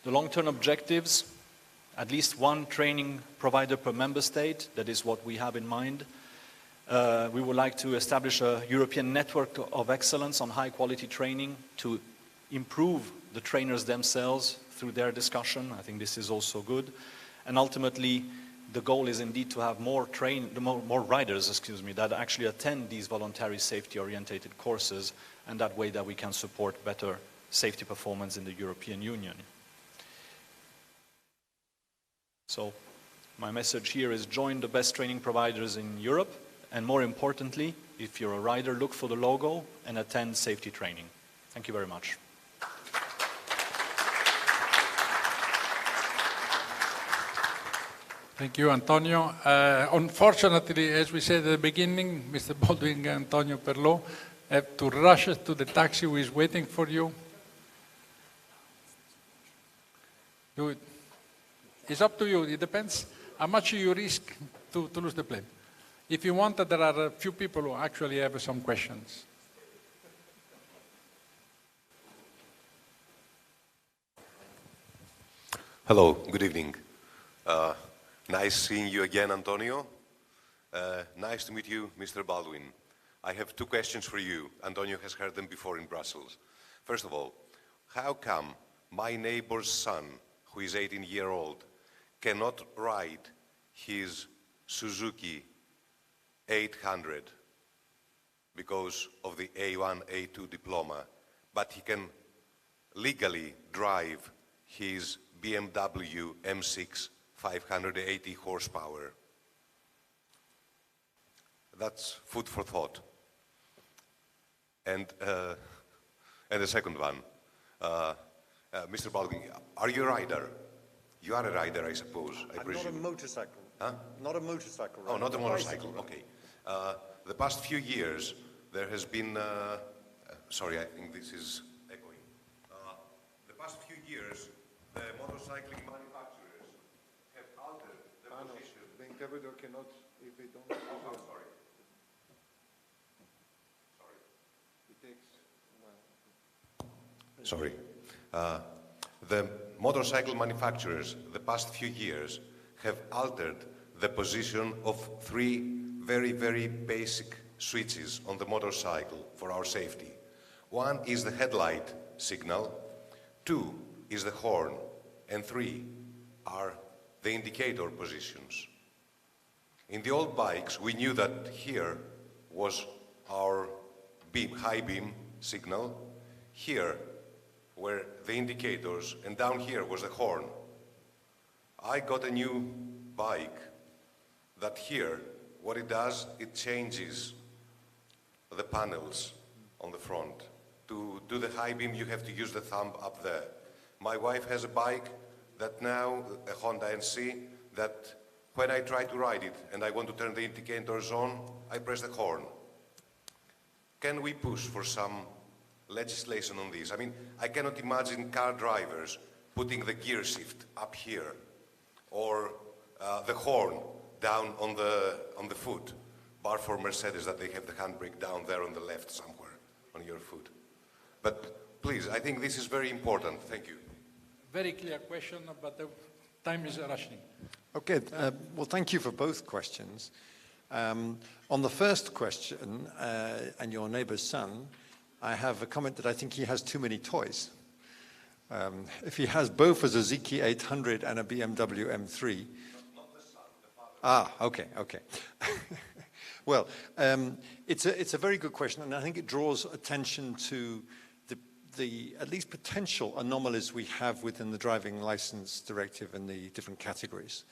The long-term objectives, at least one training provider per member state, that is what we have in mind. We would like to establish a European network of excellence on high-quality training to improve the trainers themselves through their discussion. I think this is also good. And ultimately, the goal is indeed to have more riders, that actually attend these voluntary safety-oriented courses, and that way that we can support better safety performance in the European Union. So my message here is join the best training providers in Europe, and more importantly, if you're a rider, look for the logo and attend safety training. Thank you very much. Thank you, Antonio. Unfortunately, as we said at the beginning, Mr. Baldwin and Antonio Perlot have to rush to the taxi who is waiting for you. Do it. It's up to you. It depends how much you risk to lose the plane. If you want, there are a few people who actually have some questions. Hello, good evening. Nice seeing you again, Antonio. Nice to meet you, Mr. Baldwin. I have two questions for you. Antonio has heard them before in Brussels. First of all, how come my neighbor's son, who is 18-year-old, cannot ride his Suzuki 800 because of the A1, A2 diploma, but he can legally drive his BMW M6 580 horsepower? That's food for thought. And the second one, Mr. Baldwin, are you a rider? You are a rider, I suppose, I presume. Not a motorcycle. Huh? Not a motorcycle rider. Oh, not a motorcycle, okay. The past few years, there has been, sorry, I think this is echoing. The past few years, the motorcycling manufacturers have altered the position. The interpreter cannot, if they don't... Oh, sorry. Sorry. It takes, well... Sorry. The motorcycle manufacturers, the past few years, have altered the position of three very, very basic switches on the motorcycle for our safety. One is the headlight signal, two is the horn, and three are the indicator positions. In the old bikes, we knew that here was our beam, high beam signal, here were the indicators, and down here was the horn. I got a new bike that here, what it does, it changes the panels on the front. To do the high beam, you have to use the thumb up there. My wife has a bike that now, a Honda NC, that when I try to ride it and I want to turn the indicators on, I press the horn. Can we push for some legislation on this? I mean, I cannot imagine car drivers putting the gear shift up here or the horn down on the foot, bar for Mercedes that they have the handbrake down there on the left somewhere on your foot. But please, I think this is very important. Thank you. Very clear question, but the time is rushing. Okay, well, thank you for both questions. On the first question, and your neighbor's son, I have a comment that I think he has too many toys. If he has both a Suzuki 800 and a BMW M3. Not the son, the father. Okay. Well, it's a very good question, and I think it draws attention to the at least potential anomalies we have within the driving license directive and the different categories.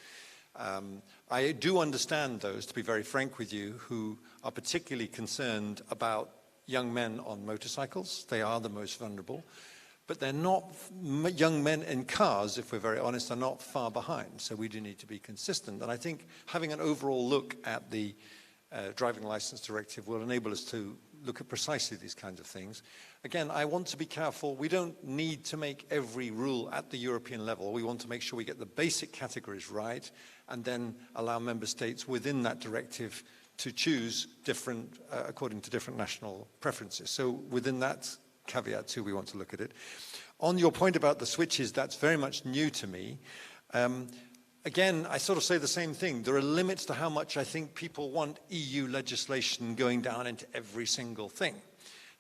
I do understand those, to be very frank with you, who are particularly concerned about young men on motorcycles. They are the most vulnerable. But they're not, young men in cars, if we're very honest, are not far behind. So we do need to be consistent. And I think having an overall look at the driving license directive will enable us to look at precisely these kinds of things. Again, I want to be careful. We don't need to make every rule at the European level. We want to make sure we get the basic categories right and then allow member states within that directive to choose different, according to different national preferences. So within that caveat too, we want to look at it. On your point about the switches, that's very much new to me. Again, I sort of say the same thing. There are limits to how much I think people want EU legislation going down into every single thing.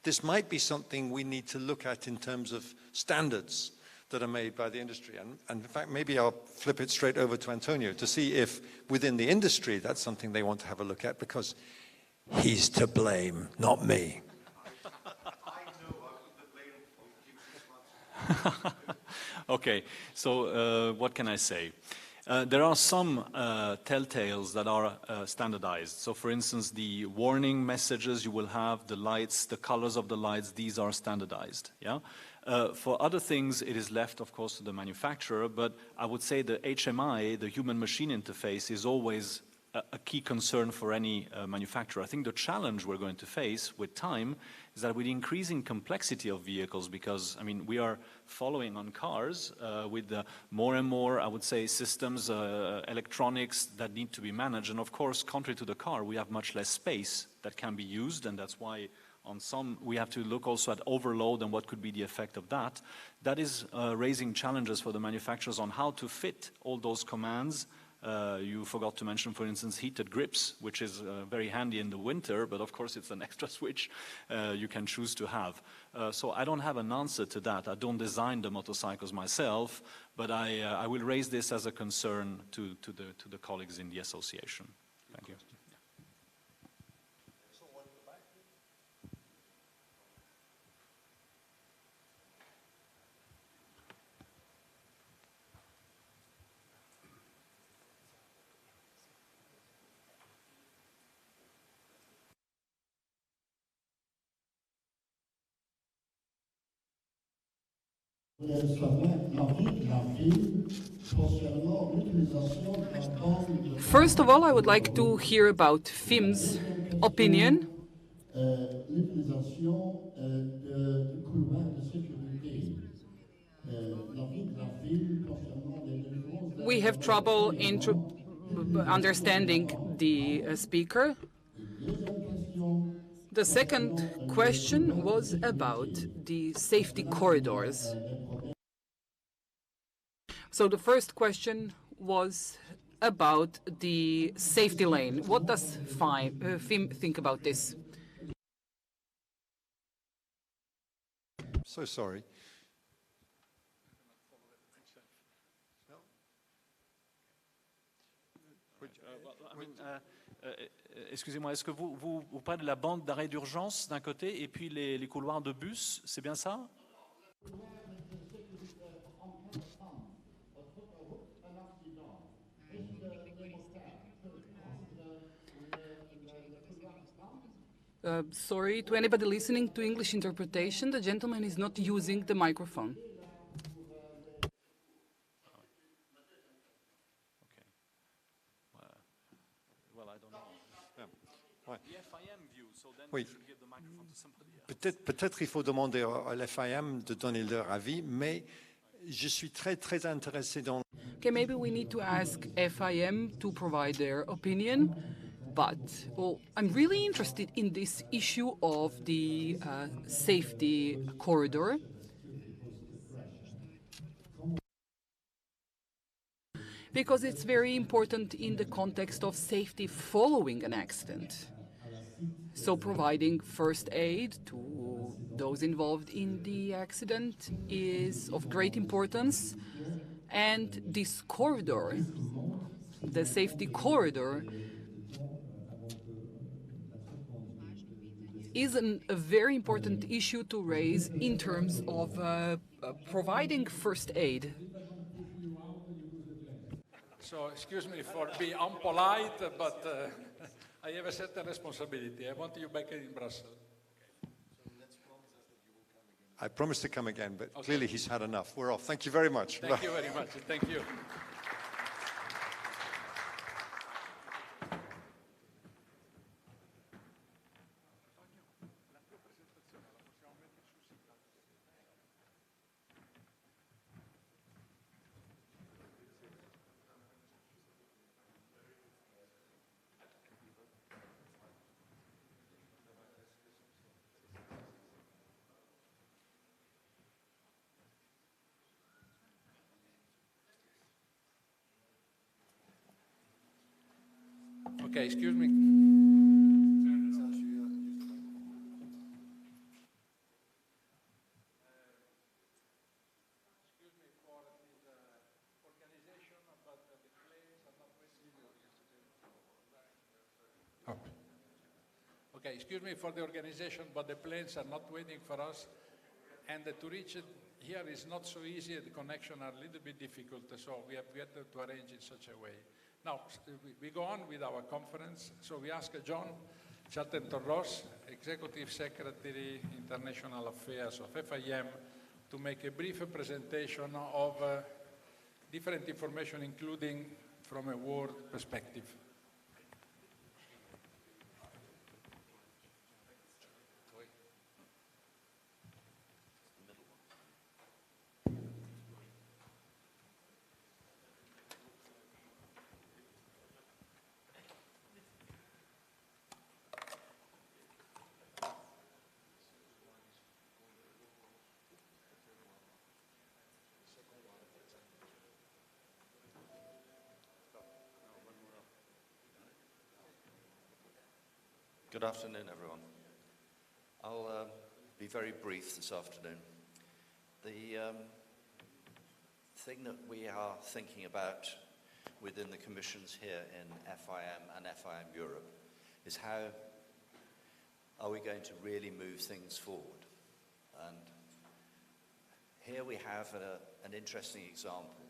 This might be something we need to look at in terms of standards that are made by the industry. And in fact, maybe I'll flip it straight over to Antonio to see if within the industry that's something they want to have a look at, because he's to blame, not me. Okay, so what can I say? There are some telltales that are standardized. So for instance, the warning messages you will have, the lights, the colors of the lights, these are standardized. Yeah. For other things, it is left, of course, to the manufacturer, but I would say the HMI, the human-machine interface, is always a key concern for any manufacturer. I think the challenge we're going to face with time is that with the increasing complexity of vehicles, because, I mean, we are following on cars with more and more, I would say, systems, electronics that need to be managed. And of course, contrary to the car, we have much less space that can be used, and that's why on some, we have to look also at overload and what could be the effect of that. That is raising challenges for the manufacturers on how to fit all those commands. You forgot to mention, for instance, heated grips, which is very handy in the winter, but of course it's an extra switch you can choose to have. So I don't have an answer to that. I don't design the motorcycles myself, but I will raise this as a concern to the colleagues in the association. Thank you. First of all, I would like to hear about FIM's opinion. We have trouble in understanding the speaker. The second question was about the safety corridors. So the first question was about the safety lane. What does FIM think about this? So sorry. Excusez-moi, est-ce que vous parlez de la bande d'arrêt d'urgence d'un côté et puis les couloirs de bus, c'est bien ça? Sorry, to anybody listening to English interpretation, the gentleman is not using the microphone. Oui. Peut-être il faut demander à l'FIM de donner leur avis, mais je suis très intéressé dans... Okay, maybe we need to ask FIM to provide their opinion, but I'm really interested in this issue of the safety corridor. Because it's very important in the context of safety following an accident. So providing first aid to those involved in the accident is of great importance. And this corridor, the safety corridor, is a very important issue to raise in terms of providing first aid. So excuse me for being unpolite, but I have a certain responsibility. I want you back in Brussels. I promise to come again, but clearly he's had enough. We're off. Thank you very much. Thank you very much. Thank you. Okay, excuse me. Okay, excuse me for the organization, but the planes are not waiting for us, and to reach it here is not so easy. The connection are a little bit difficult, so we have to arrange in such a way. Now, we go on with our conference. So we ask John Chatterton-Ross, Executive Secretary, International Affairs of FIM, to make a brief presentation of different information, including from a world perspective. Good afternoon, everyone. I'll be very brief this afternoon. The thing that we are thinking about within the commissions here in FIM and FIM Europe is how are we going to really move things forward? And here we have an interesting example,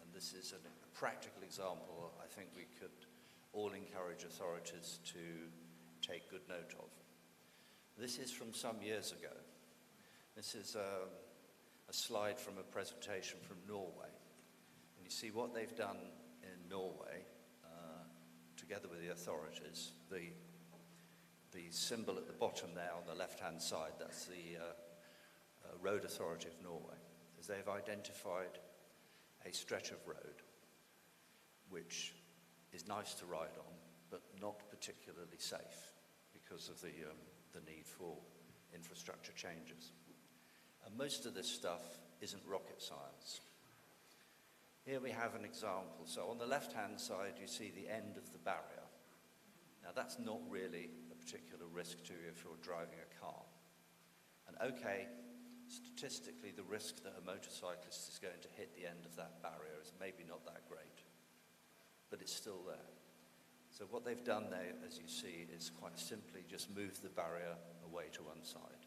and this is a practical example I think we could all encourage authorities to take good note of. This is from some years ago. This is a slide from a presentation from Norway. And you see what they've done in Norway, together with the authorities. The symbol at the bottom there on the left-hand side, that's the Road Authority of Norway, is they've identified a stretch of road which is nice to ride on, but not particularly safe because of the need for infrastructure changes. And most of this stuff isn't rocket science. Here we have an example. So on the left-hand side, you see the end of the barrier. Now that's not really a particular risk to you if you're driving a car. And okay, statistically, the risk that a motorcyclist is going to hit the end of that barrier is maybe not that great, but it's still there. So what they've done there, as you see, is quite simply just move the barrier away to one side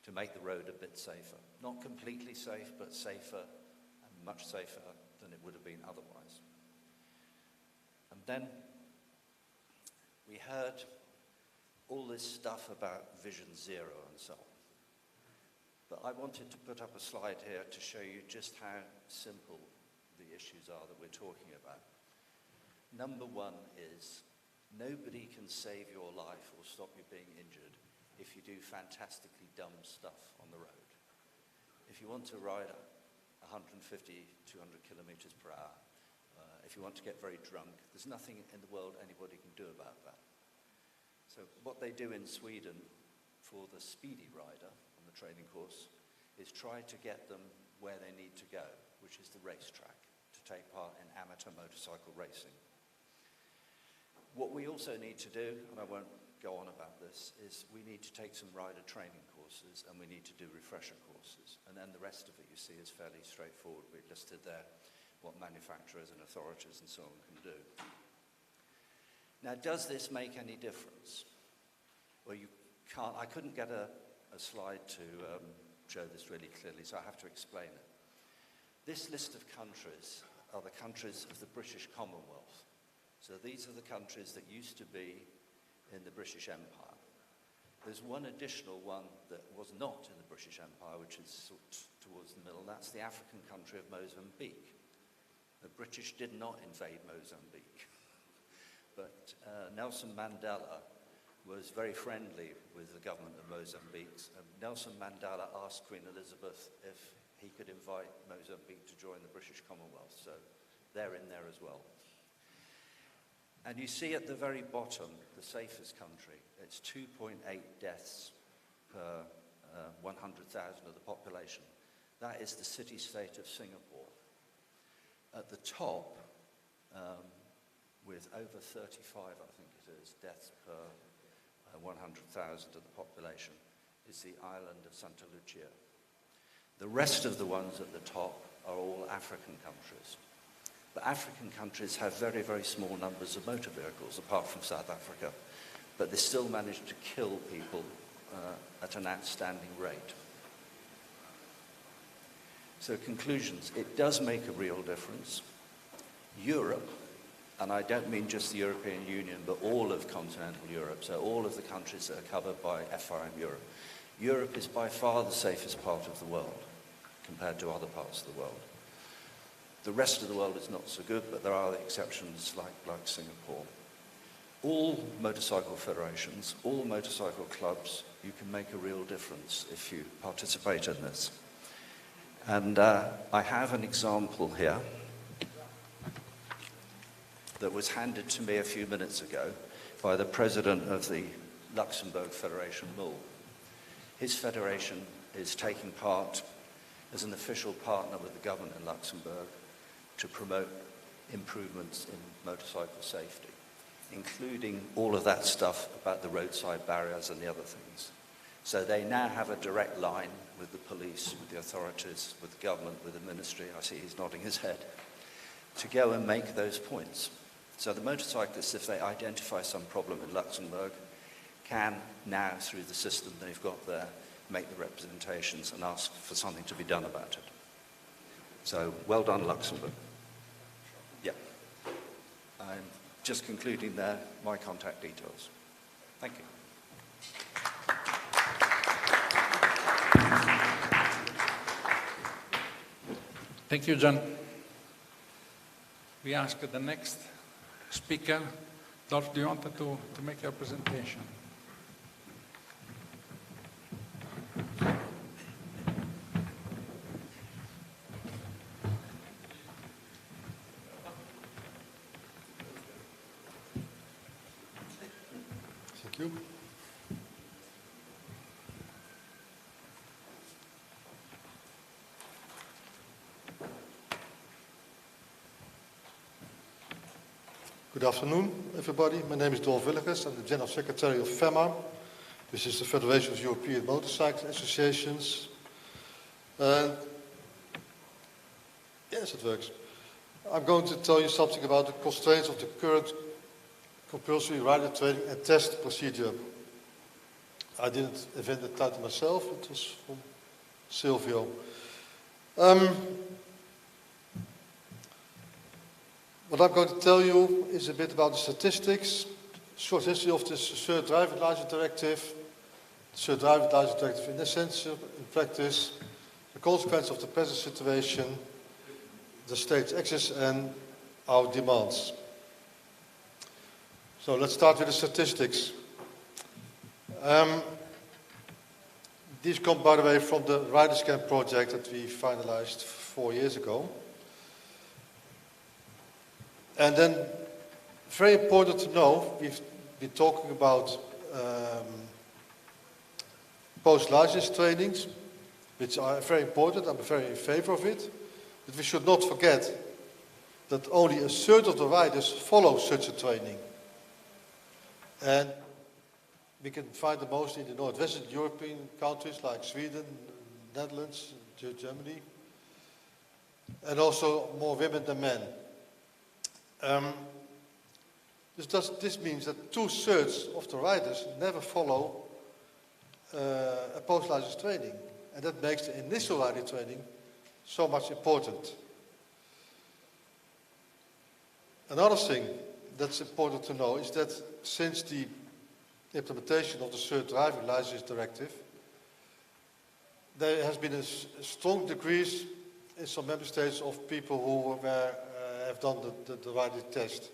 to make the road a bit safer. Not completely safe, but safer, and much safer than it would have been otherwise. And then we heard all this stuff about Vision Zero and so on. But I wanted to put up a slide here to show you just how simple the issues are that we're talking about. Number one is nobody can save your life or stop you being injured if you do fantastically dumb stuff on the road. If you want to ride 150, 200 kilometers per hour, if you want to get very drunk, there's nothing in the world anybody can do about that. So what they do in Sweden for the speedy rider on the training course is try to get them where they need to go, which is the racetrack, to take part in amateur motorcycle racing. What we also need to do, and I won't go on about this, is we need to take some rider training courses and we need to do refresher courses. And then the rest of it you see is fairly straightforward. We've listed there what manufacturers and authorities and so on can do. Now, does this make any difference? Well, you can't. I couldn't get a slide to show this really clearly, so I have to explain it. This list of countries are the countries of the British Commonwealth. So these are the countries that used to be in the British Empire. There's one additional one that was not in the British Empire, which is sort of towards the middle, and that's the African country of Mozambique. The British did not invade Mozambique, but Nelson Mandela was very friendly with the government of Mozambique. Nelson Mandela asked Queen Elizabeth if he could invite Mozambique to join the British Commonwealth, so they're in there as well. And you see at the very bottom, the safest country. It's 2.8 deaths per 100,000 of the population. That is the city-state of Singapore. At the top, with over 35, I think it is, deaths per 100,000 of the population, is the island of Santa Lucia. The rest of the ones at the top are all African countries. But African countries have very, very small numbers of motor vehicles, apart from South Africa, but they still manage to kill people at an outstanding rate. So conclusions, it does make a real difference. Europe, and I don't mean just the European Union, but all of continental Europe, so all of the countries that are covered by FIM Europe. Europe is by far the safest part of the world compared to other parts of the world. The rest of the world is not so good, but there are exceptions like Singapore. All motorcycle federations, all motorcycle clubs, you can make a real difference if you participate in this. And I have an example here that was handed to me a few minutes ago by the president of the Luxembourg Federation MUL. His federation is taking part as an official partner with the government in Luxembourg to promote improvements in motorcycle safety, including all of that stuff about the roadside barriers and the other things. So they now have a direct line with the police, with the authorities, with the government, with the ministry, I see he's nodding his head, to go and make those points. So the motorcyclists, if they identify some problem in Luxembourg, can now, through the system they've got there, make the representations and ask for something to be done about it. So, well done, Luxembourg. Yeah. I'm just concluding there, my contact details. Thank you. Thank you, John. We ask the next speaker. Dolph, do you want to make your presentation? Thank you. Good afternoon, everybody. My name is Dolph Willigers. I'm the General Secretary of FEMA. This is the Federation of European Motorcycle Associations. Yes, it works. I'm going to tell you something about the constraints of the current compulsory rider training and test procedure. I didn't invent the title myself, it was from Silvio. What I'm going to tell you is a bit about the statistics, short history of this third driving license directive, the third driving license directive in essence, in practice, the consequence of the present situation, the state's access and our demands. So let's start with the statistics. These come, by the way, from the Rider Scan project that we finalized 4 years ago. And then, very important to know, we've been talking about post-license trainings, which are very important. I'm very in favor of it. But we should not forget that only a third of the riders follow such a training. And we can find it mostly in the Northwestern European countries like Sweden, Netherlands, Germany, and also more women than men. This means that 2/3 of the riders never follow a post-license training, and that makes the initial riding training so much important. Another thing that's important to know is that since the implementation of the third driving license directive, there has been a strong decrease in some member states of people who have done the riding test.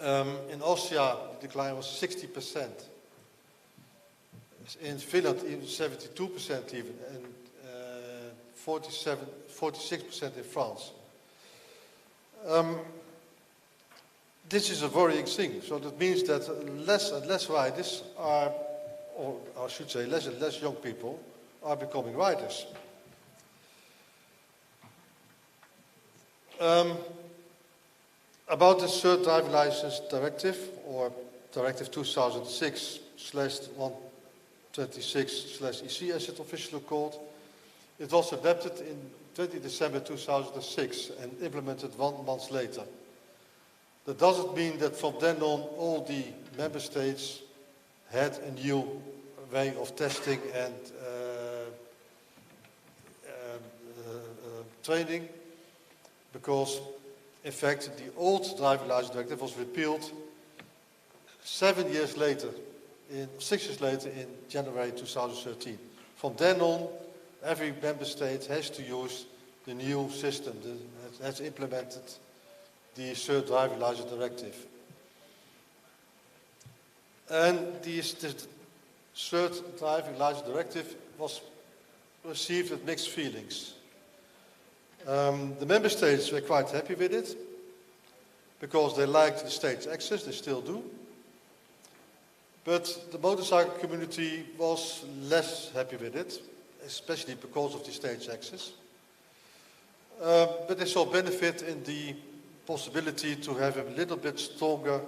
In Austria, the decline was 60%. In Finland, even 72% even, and 46% in France. This is a worrying thing. So that means that less and less riders are, or I should say less and less young people are becoming riders. About the third driving license directive, or Directive 2006/126/EC as it officially called, it was adopted in 20 December 2006 and implemented 1 month later. That doesn't mean that from then on all the member states had a new way of testing and training, because in fact the old driving license directive was repealed 6 years later in January 2013. From then on, every member state has to use the new system, has implemented the third driving license directive. And this third driving license directive was received with mixed feelings. The member states were quite happy with it because they liked the state's access, they still do. But the motorcycle community was less happy with it, especially because of the state's access. But they saw benefit in the possibility to have a little bit stronger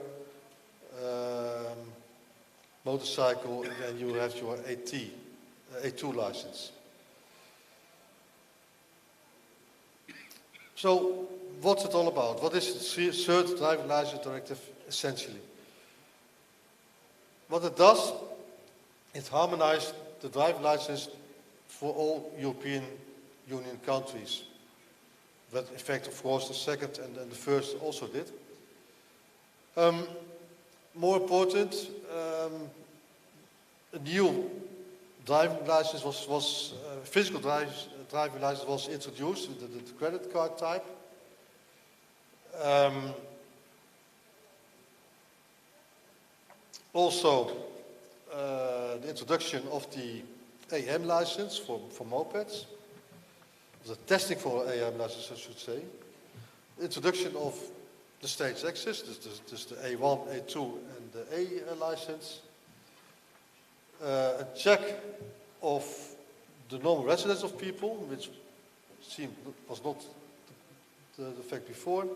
motorcycle when you have your A2 license. So what's it all about? What is the third driving license directive essentially? What it does, it harmonized the driving license for all European Union countries. But in fact, of course, the second and the first also did. More important, a new driving license physical driving license was introduced, the credit card type. Also, the introduction of the AM license for mopeds. The testing for AM license, I should say. The introduction of the state's access, dus the A1, A2 and the A license. A check of the normal residence of people, which was not the fact before.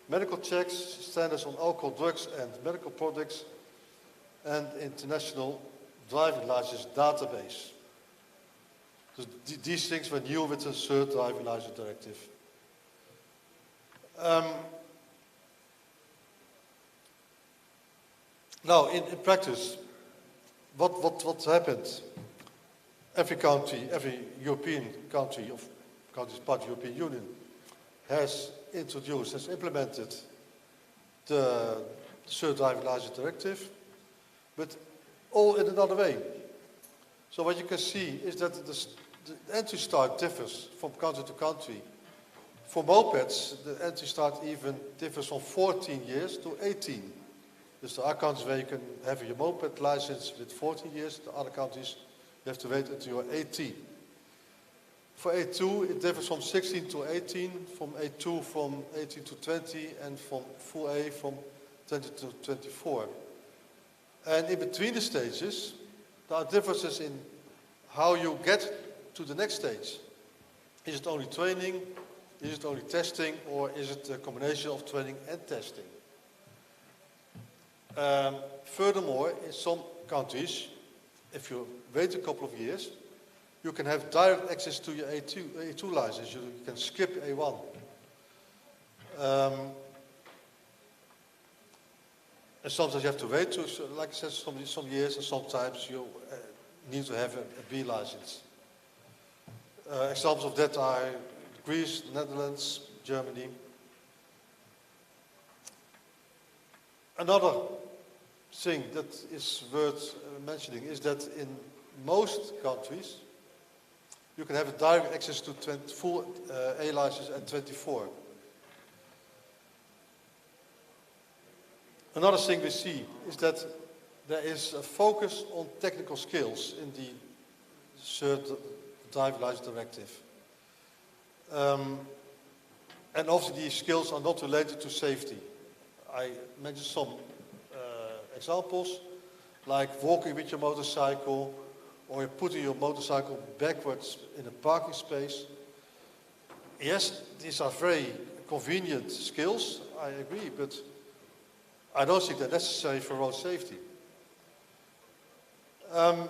Medical checks, standards on alcohol, drugs and medical products, and international driving license database. So these things were new with the third driving license directive. Now, in practice, what happened? Every country, every European country of countries part of the European Union has implemented the third driving license directive, but all in another way. So what you can see is that the entry start differs from country to country. For mopeds, the entry start even differs from 14 years to 18. Dus there are countries where you can have your moped license with 14 years. The other countries, you have to wait until you're 18. For A2, it differs from 16 to 18, from A2 from 18 to 20, and from full A from 20 to 24. And in between the stages, there are differences in how you get to the next stage. Is it only training? Is it only testing? Or is it a combination of training and testing? Furthermore, in some countries, if you wait a couple of years, you can have direct access to your A2 license. You can skip A1. And sometimes you have to wait, like I said, some years, and sometimes you need to have a B license. Examples of that are Greece, Netherlands, Germany. Another thing that is worth mentioning is that in most countries, you can have a direct access to full A license at 24. Another thing we see is that there is a focus on technical skills in the third driving license directive. And obviously these skills are not related to safety. I mentioned some examples, like walking with your motorcycle, or putting your motorcycle backwards in a parking space. Yes, these are very convenient skills, I agree, but I don't think they're necessary for road safety. And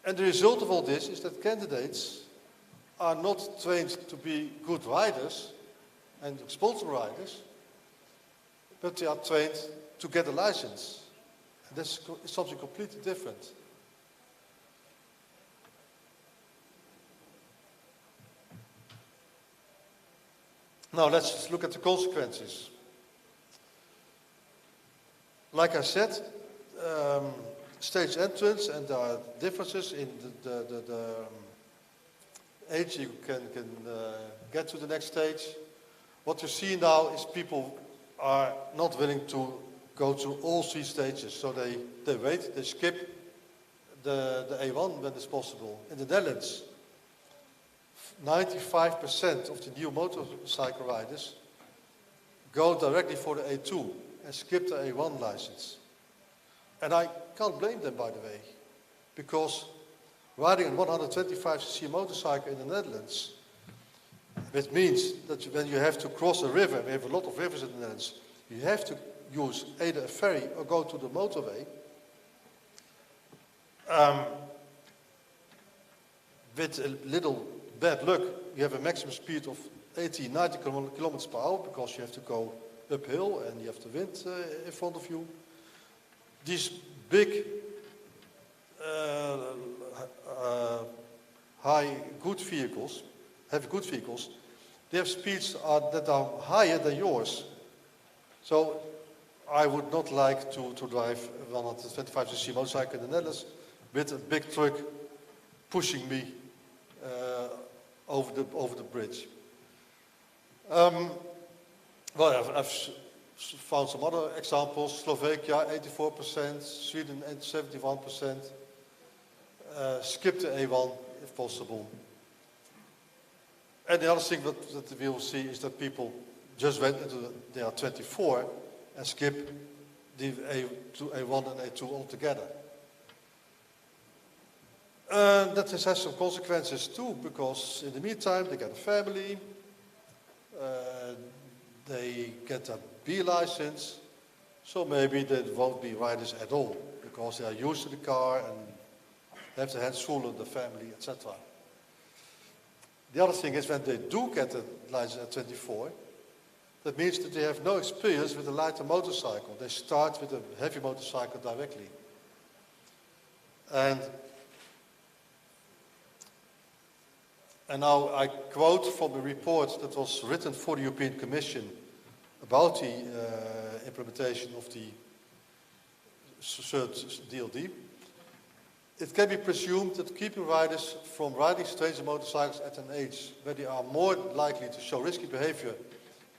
the result of all this is that candidates are not trained to be good riders and responsible riders, but they are trained to get a license. And that's something completely different. Now let's look at the consequences. Like I said, stage entrance, and there are differences in the age you can get to the next stage. What you see now is people are not willing to go through all 3 stages, so they wait, they skip the A1 when it's possible. In the Netherlands, 95% of the new motorcycle riders go directly for the A2 and skip the A1 license. And I can't blame them, by the way, because riding a 125cc motorcycle in the Netherlands, which means that when you have to cross a river, we have a lot of rivers in the Netherlands, you have to use either a ferry or go to the motorway. With a little bad luck, you have a maximum speed of 80, 90 kilometers per hour, because you have to go uphill and you have the wind in front of you. These big, heavy good vehicles, they have speeds that are higher than yours. So I would not like to drive a 125cc motorcycle in the Netherlands with a big truck pushing me over the bridge. Well, I've found some other examples. Slovakia, 84%, Sweden, 71%. Skip the A1 if possible. And the other thing that we will see is that people just went into they are 24 and skip the A1 and A2 altogether. That has some consequences too, because in the meantime they get a family, they get a B license, so maybe they won't be riders at all, because they are used to the car and have their hands full of the family, etc. The other thing is, when they do get a license at 24, that means that they have no experience with a lighter motorcycle. They start with a heavy motorcycle directly. And now I quote from a report that was written for the European Commission about the implementation of the third DLD. It can be presumed that keeping riders from riding strange motorcycles at an age where they are more likely to show risky behavior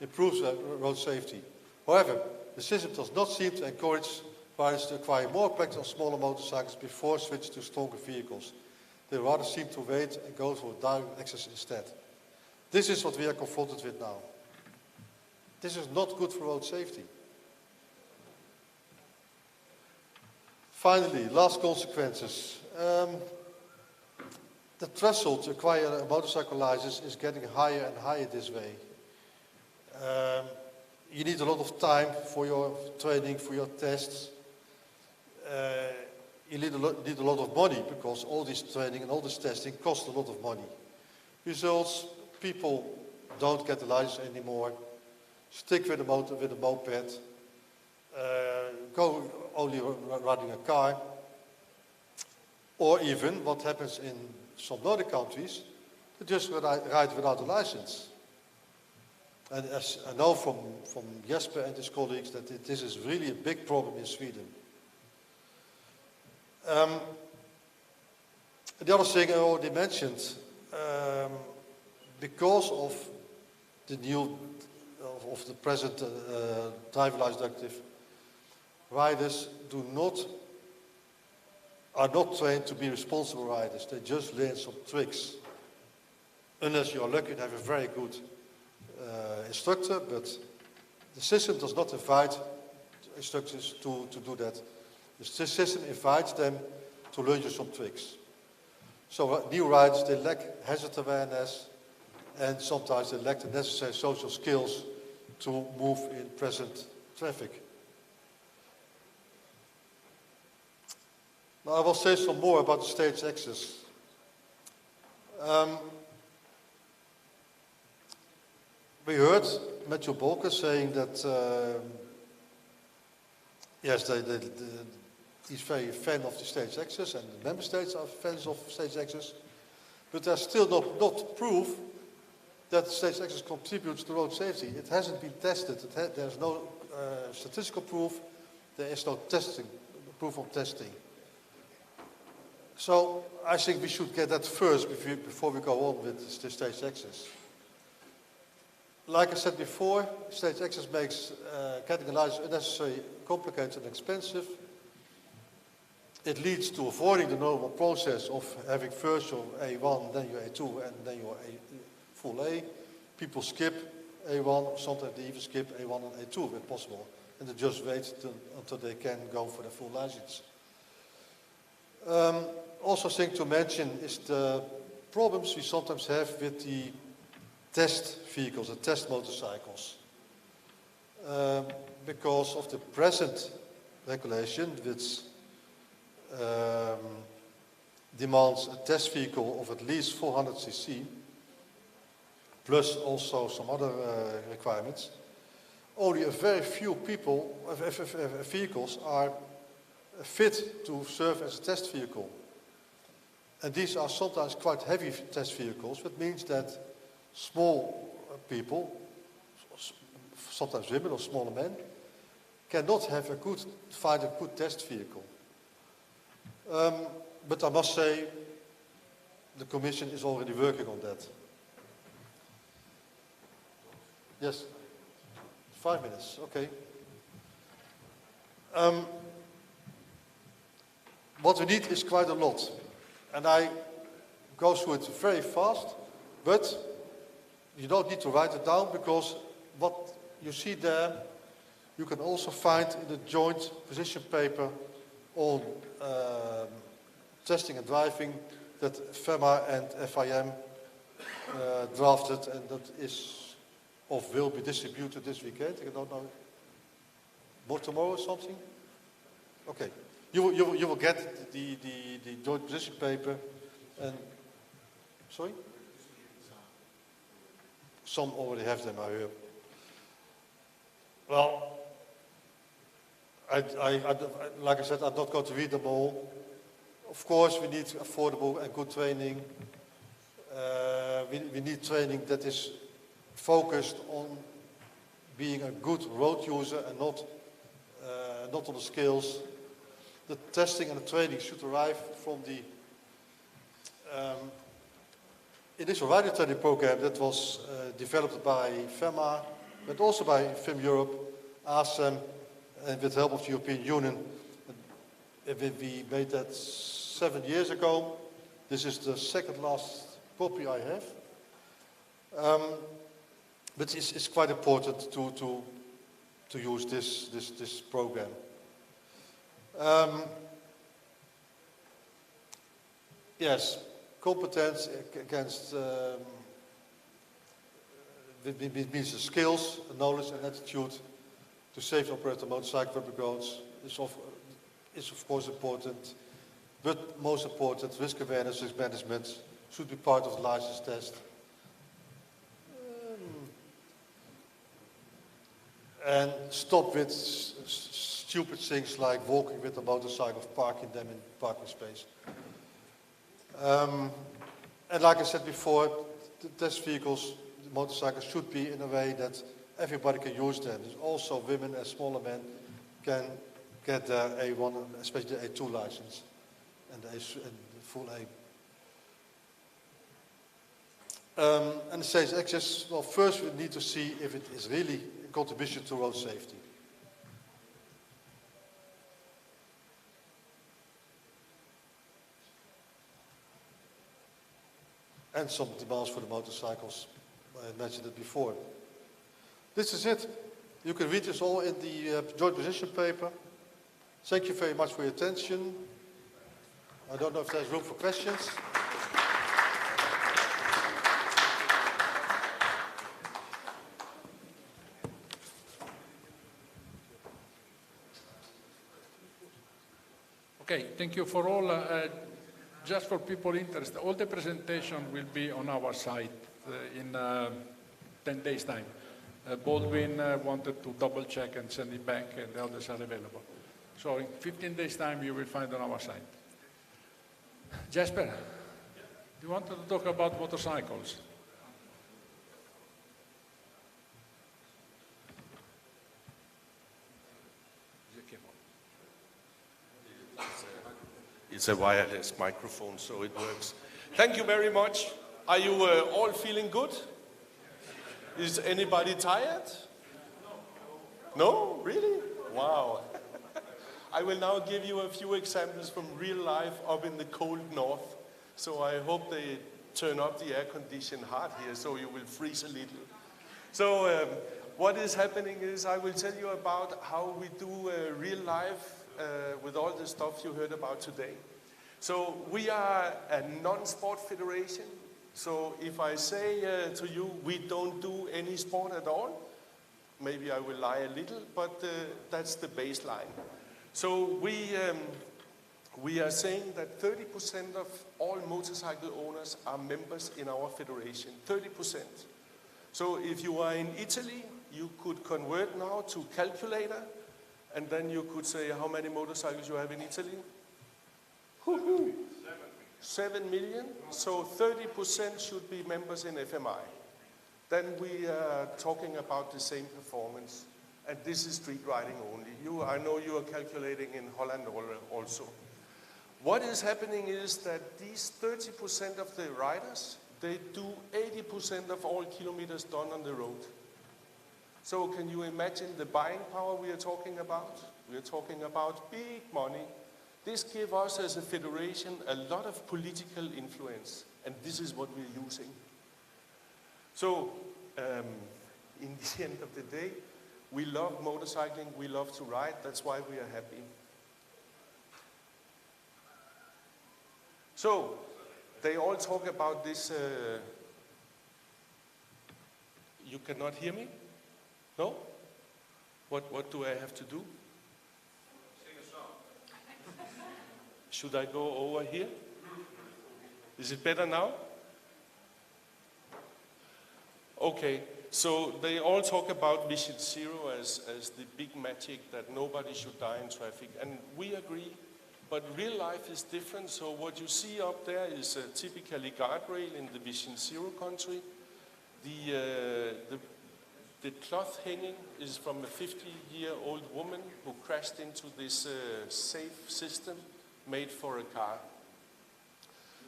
improves road safety. However, the system does not seem to encourage riders to acquire more practice on smaller motorcycles before switching to stronger vehicles. They rather seem to wait and go for direct access instead. This is what we are confronted with now. This is not good for road safety. Finally, last consequences. The threshold to acquire a motorcycle license is getting higher and higher this way. You need a lot of time for your training, for your tests. You need a lot of money, because all this training and all this testing costs a lot of money. Results, people don't get the license anymore, stick with a moped, go only riding a car, or even what happens in some Nordic countries, they just ride without a license. And as I know from Jesper and his colleagues that this is really a big problem in Sweden. The other thing I already mentioned, because of the new, of the present driver license directive, riders are not trained to be responsible riders. They just learn some tricks. Unless you are lucky to have a very good instructor, but the system does not invite instructors to do that. The system invites them to learn you some tricks. So new riders, they lack hazard awareness, and sometimes they lack the necessary social skills to move in present traffic. Now I will say some more about the stage access. We heard Matthew Bolker saying that yes, he's very fan of the stage access, and the member states are fans of stage access, but there's still not proof that stage access contributes to road safety. It hasn't been tested. There's no statistical proof. There is no proof of testing. So I think we should get that first before we go on with the stage access. Like I said before, stage access makes getting a license unnecessarily complicated and expensive. It leads to avoiding the normal process of having first your A1, then your A2, and then your full A. People skip A1, sometimes they even skip A1 and A2 if possible, and they just wait until they can go for the full license. Also thing to mention is the problems we sometimes have with the test vehicles, the test motorcycles. Because of the present regulation, which demands a test vehicle of at least 400 cc, plus also some other requirements, only a very few vehicles are fit to serve as a test vehicle. And these are sometimes quite heavy test vehicles, which means that small people, sometimes women or smaller men, cannot find a good test vehicle. But I must say, the Commission is already working on that. Yes, 5 minutes, okay. What we need is quite a lot. And I go through it very fast, but you don't need to write it down, because what you see there, you can also find in the joint position paper on testing and driving that FEMA and FIM drafted, and that is or will be distributed this weekend. I don't know, more tomorrow or something? Okay. You will get the joint position paper, and sorry? Some already have them, I heard. Well, like I said, I'm not going to read them all. Of course, we need affordable and good training. We need training that is focused on being a good road user and not on the skills. The testing and the training should arrive from the initial rider training program that was developed by FEMA, but also by FIM Europe, ASEM, and with the help of the European Union. We made that 7 years ago. This is the second last copy I have. But it's quite important to use this program. Yes, competence against means the skills, knowledge and attitude to safely operate a motorcycle public roads is of course important, but most important, risk awareness, risk management should be part of the license test. And stop with stupid things like walking with a motorcycle, parking them in parking space. And like I said before, the test vehicles, motorcycles should be in a way that everybody can use them. Also women and smaller men can get their A1, especially the A2 license and the full A. And it says access, well, first we need to see if it is really a contribution to road safety. And some demands for the motorcycles. I mentioned it before. This is it. You can read this all in the joint position paper. Thank you very much for your attention. I don't know if there's room for questions. Okay, thank you for all. Just for people interested, all the presentation will be on our site in 10 days' time. Baldwin wanted to double check and send it back, and the others are available. So in 15 days' time, you will find on our site. Jasper, you wanted to talk about motorcycles? It's a wireless microphone, so it works. Thank you very much. Are you all feeling good? Is anybody tired? No? Really? Wow. I will now give you a few examples from real life up in the cold north. So I hope they turn up the air condition hard here so you will freeze a little. So what is happening is I will tell you about how we do real life with all the stuff you heard about today. So we are a non-sport federation. So if I say to you, we don't do any sport at all, maybe I will lie a little, but that's the baseline. So we are saying that 30% of all motorcycle owners are members in our federation, 30%. So if you are in Italy, you could convert now to calculator, and then you could say how many motorcycles you have in Italy. 7 million. So 30% should be members in FMI. Then we are talking about the same performance. And this is street riding only. I know you are calculating in Holland also. What is happening is that these 30% of the riders, they do 80% of all kilometers done on the road. So can you imagine the buying power we are talking about? We are talking about big money. This gives us as a federation a lot of political influence, and this is what we're using. So in the end of the day, we love motorcycling, we love to ride, that's why we are happy. So they all talk about this, you cannot hear me? No? What do I have to do? Sing a song. Should I go over here? Is it better now? Okay, so they all talk about Vision Zero as the big magic that nobody should die in traffic, and we agree, but real life is different. So what you see up there is a typically guardrail in the Vision Zero country. The cloth hanging is from a 50-year-old woman who crashed into this safe system made for a car.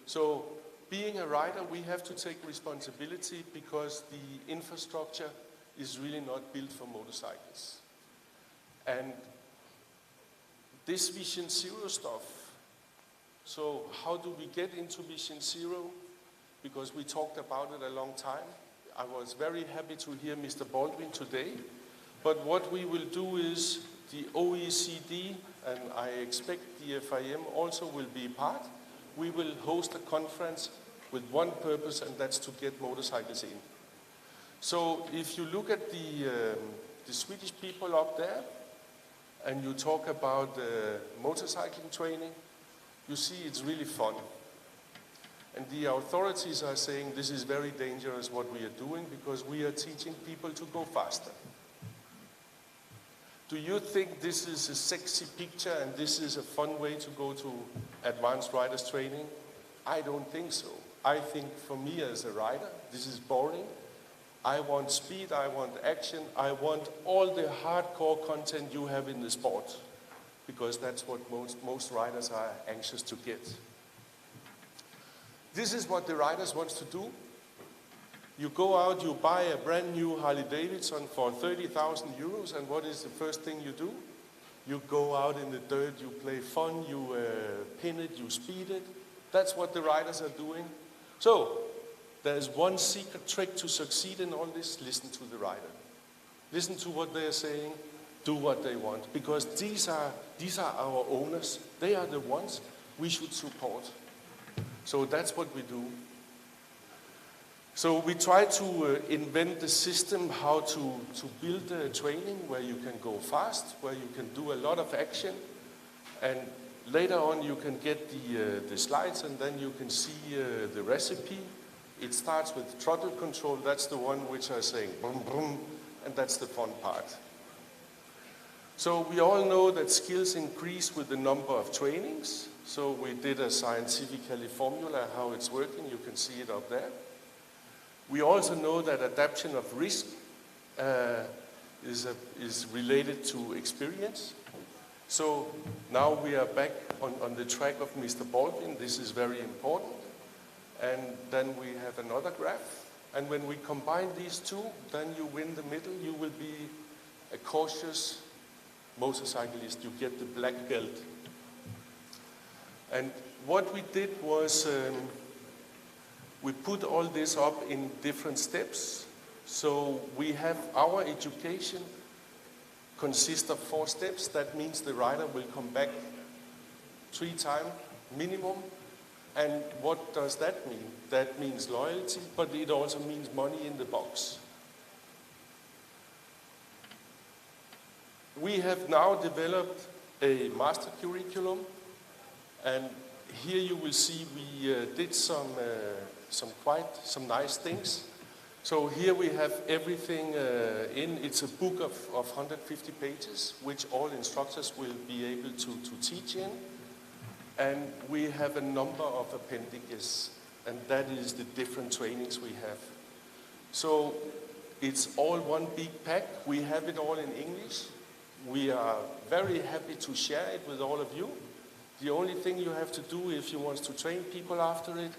So being a rider, we have to take responsibility because the infrastructure is really not built for motorcycles. And this Vision Zero stuff, so how do we get into Vision Zero? Because we talked about it a long time. I was very happy to hear Mr. Baldwin today. But what we will do is the OECD, and I expect the FIM also will be part, we will host a conference with one purpose, and that's to get motorcycles in. So if you look at the Swedish people up there, and you talk about motorcycling training, you see it's really fun. And the authorities are saying this is very dangerous what we are doing because we are teaching people to go faster. Do you think this is a sexy picture and this is a fun way to go to advanced riders training? I don't think so. I think for me as a rider, this is boring. I want speed, I want action, I want all the hardcore content you have in the sport, because that's what most riders are anxious to get. This is what the riders want to do. You go out, you buy a brand new Harley Davidson for 30,000 euros, and what is the first thing you do? You go out in the dirt, you play fun, you pin it, you speed it. That's what the riders are doing. So, there's one secret trick to succeed in all this: listen to the rider. Listen to what they're saying, do what they want, because these are our owners. They are the ones we should support. So that's what we do. So we try to invent the system how to build a training where you can go fast, where you can do a lot of action, and later on you can get the slides, and then you can see the recipe. It starts with throttle control. That's the one which I saying boom, boom, and that's the fun part. So we all know that skills increase with the number of trainings. So we did a scientifically formula how it's working. You can see it up there. We also know that adaptation of risk is related to experience. So now we are back on the track of Mr. Baldwin. This is very important. And then we have another graph. And when we combine these two, then you win the middle. You will be a cautious motorcyclist. You get the black belt. And what we did was we put all this up in different steps. So we have our education consists of 4 steps. That means the rider will come back 3 times minimum. And what does that mean? That means loyalty, but it also means money in the box. We have now developed a master curriculum, and here you will see we did some nice things. So here we have everything in. It's a book of 150 pages, which all instructors will be able to teach in. And we have a number of appendices, and that is the different trainings we have. So it's all one big pack. We have it all in English. We are very happy to share it with all of you. The only thing you have to do if you want to train people after it,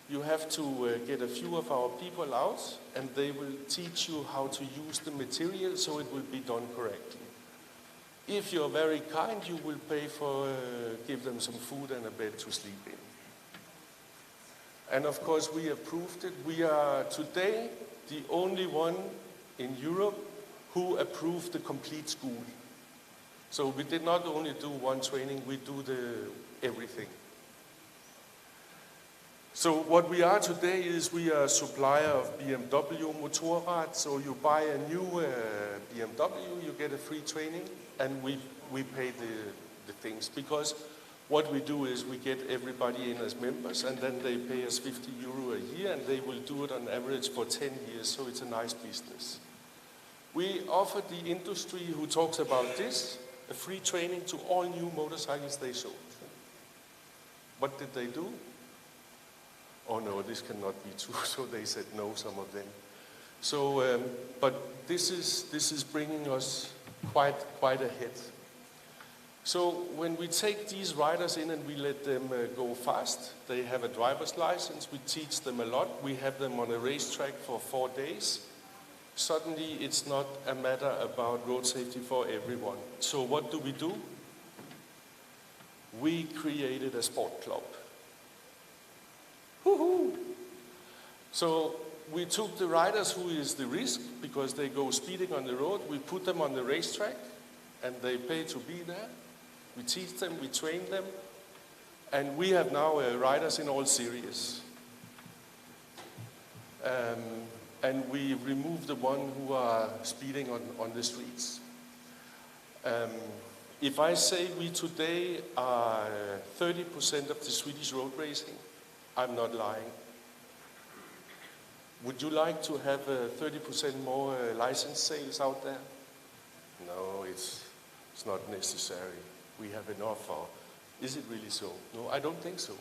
you have to get a few of our people out, and they will teach you how to use the material so it will be done correctly. If you're very kind, you will pay for, give them some food and a bed to sleep in. And of course, we approved it. We are today the only one in Europe who approved the complete school. So we did not only do one training, we do everything. So what we are today is we are a supplier of BMW Motorrad. So you buy a new BMW, you get a free training, and we pay the things. Because what we do is we get everybody in as members, and then they pay us 50 euro a year, and they will do it on average for 10 years, so it's a nice business. We offer the industry who talks about this a free training to all new motorcycles they sold. What did they do? Oh no, this cannot be true. So they said no, some of them. So, but this is bringing us quite ahead. So when we take these riders in and we let them go fast, they have a driver's license. We teach them a lot. We have them on a racetrack for 4 days. Suddenly, it's not a matter about road safety for everyone. So what do? We created a sport club. Woohoo! So we took the riders who is the risk, because they go speeding on the road. We put them on the racetrack, and they pay to be there. We teach them, we train them, and we have now riders in all series. And we remove the one who are speeding on the streets. If I say we today are 30% of the Swedish road racing, I'm not lying. Would you like to have 30% more license sales out there? No, it's not necessary. We have enough. Or is it really so? No, I don't think so.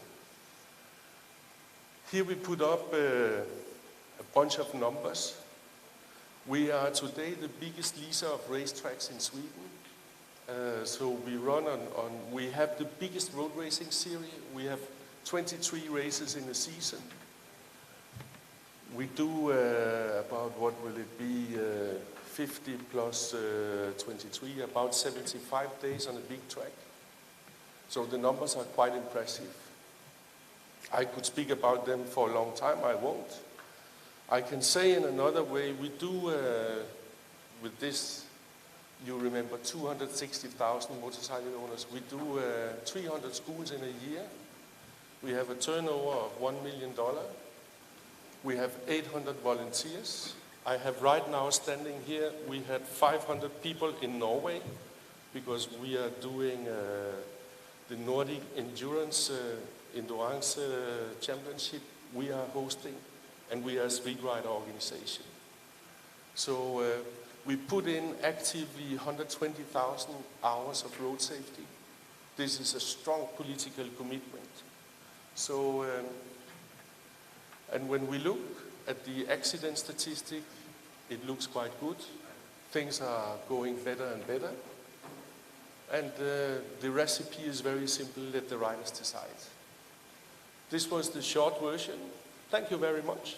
Here we put up a bunch of numbers. We are today the biggest leaser of racetracks in Sweden. So we run we have the biggest road racing series. We have 23 races in a season. We do about, what will it be, 50 plus 23, about 75 days on a big track. So the numbers are quite impressive. I could speak about them for a long time, I won't. I can say in another way, we do, with this, you remember 260,000 motorcycle owners. We do 300 schools in a year. We have a turnover of $1 million. We have 800 volunteers. I have right now standing here, we had 500 people in Norway because we are doing the Nordic Endurance Championship we are hosting, and we are a speed rider organization. So we put in actively 120,000 hours of road safety. This is a strong political commitment. So, and when we look at the accident statistic, it looks quite good. Things are going better and better. And the recipe is very simple, let the riders decide. This was the short version. Thank you very much.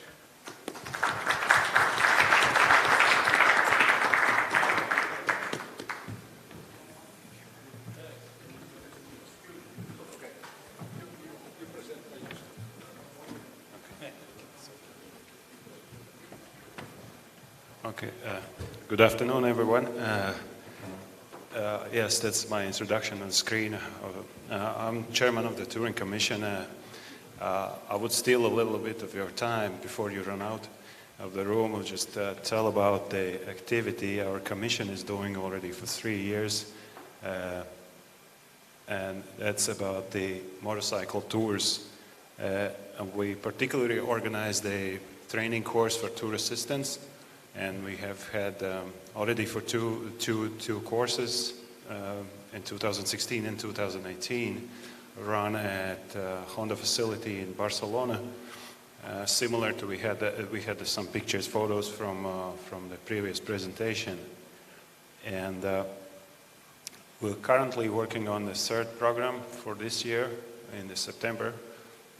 Okay, good afternoon, everyone. Yes, that's my introduction on the screen. I'm chairman of the Touring Commission. I would steal a little bit of your time before you run out of the room. I'll just tell about the activity our commission is doing already for 3 years. And that's about the motorcycle tours. And we particularly organized a training course for tour assistants. And we have had already for two courses in 2016 and 2018 run at Honda facility in Barcelona. Similar to we had some pictures, photos from the previous presentation, and we're currently working on the third program for this year in the September,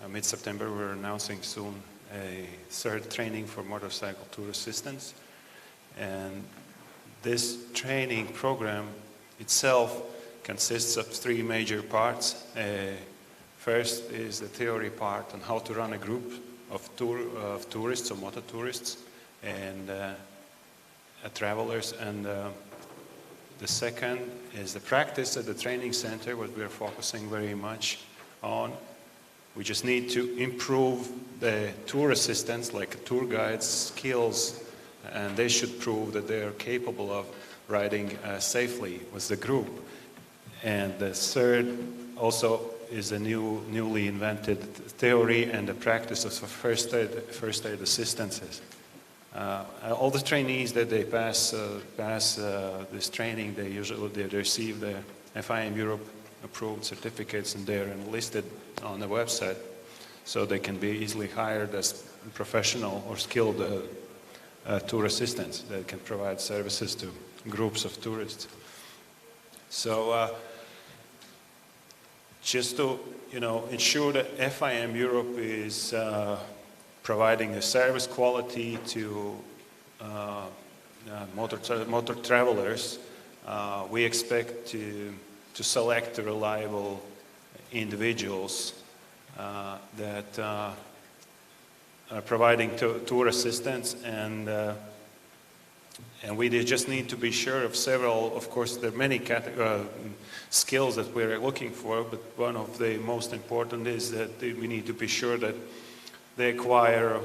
mid-September. We're announcing soon a third training for motorcycle tour assistants. And this training program itself consists of 3 major parts. First is the theory part on how to run a group of tourists or motor tourists and travelers. And the second is the practice at the training center, what we are focusing very much on. We just need to improve the tour assistants, like tour guides' skills, and they should prove that they are capable of riding safely with the group. And the third also is a newly invented theory and the practice of first aid assistances. All the trainees that they pass this training, they receive the FIM Europe approved certificates, and they're enlisted on the website, so they can be easily hired as professional or skilled tour assistants that can provide services to groups of tourists. So just to ensure that FIM Europe is providing a service quality to motor travelers, we expect to select reliable individuals that are providing tour assistance, and we just need to be sure of several. Of course, there are many skills that we're looking for, but one of the most important is that we need to be sure that they acquire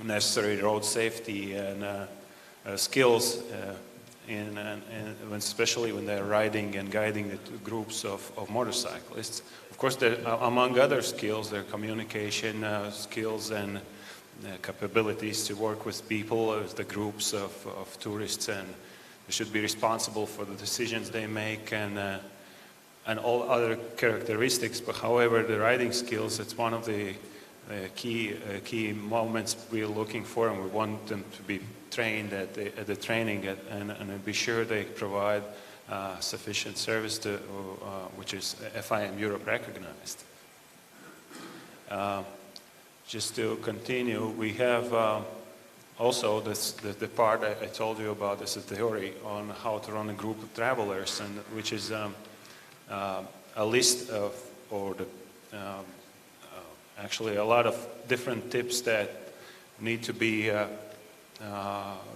necessary road safety and skills, especially when they're riding and guiding the groups of motorcyclists. Of course, among other skills, there are communication skills and capabilities to work with people, as the groups of tourists, and they should be responsible for the decisions they make and all other characteristics. But however, the riding skills, it's one of the key moments we're looking for, and we want them to be trained at the training and be sure they provide sufficient service to, which is FIM Europe recognized. Just to continue, we have also the part I told you about, this is the theory on how to run a group of travelers, and which is a list of, or actually a lot of different tips that need to be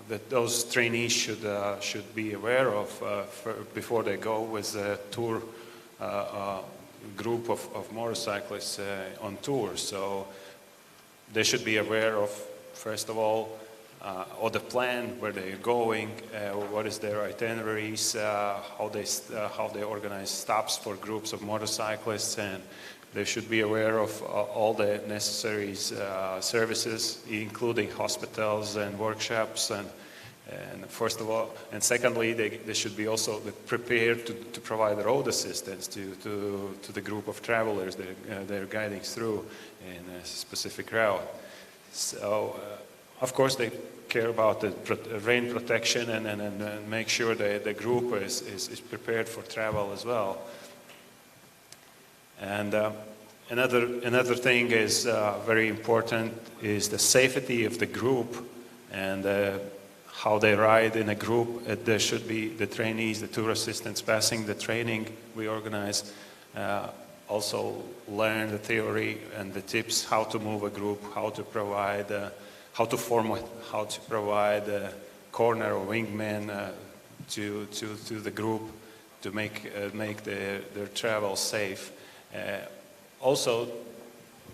that those trainees should be aware of before they go with a tour group of motorcyclists on tour. So they should be aware of, first of all, or the plan where they're going, what is their itineraries, how they organize stops for groups of motorcyclists, and they should be aware of all the necessary services, including hospitals and workshops, and first of all, and secondly, they should be also prepared to provide road assistance to the group of travelers they're guiding through in a specific route. So, of course, they care about the rain protection and make sure the group is prepared for travel as well. And another thing is very important is the safety of the group and how they ride in a group. There should be the trainees, the tour assistants passing the training we organize, also learn the theory and the tips how to move a group, how to provide, how to provide a corner or wingman to the group to make their travel safe. Also,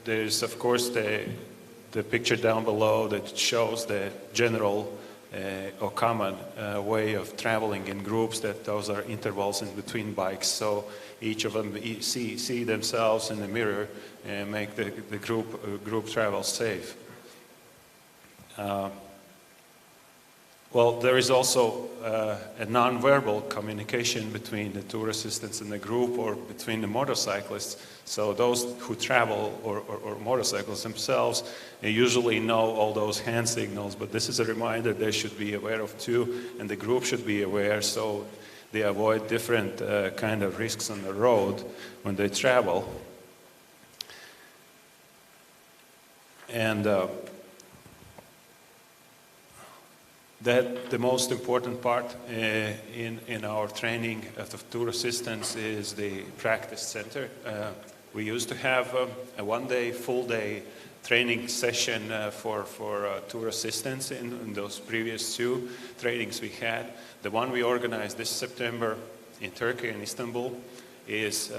there's of course the picture down below that shows the general or common way of traveling in groups, that those are intervals in between bikes. So each of them see themselves in the mirror and make the group travel safe. Well, there is also a non-verbal communication between the tour assistants and the group, or between the motorcyclists. So those who travel or motorcyclists themselves, they usually know all those hand signals, but this is a reminder they should be aware of too, and the group should be aware, so they avoid different kind of risks on the road when they travel. And that the most important part in our training of the tour assistants is the practice center. We used to have a one-day, full-day training session for tour assistants in those previous two trainings we had. The one we organized this September in Turkey and Istanbul is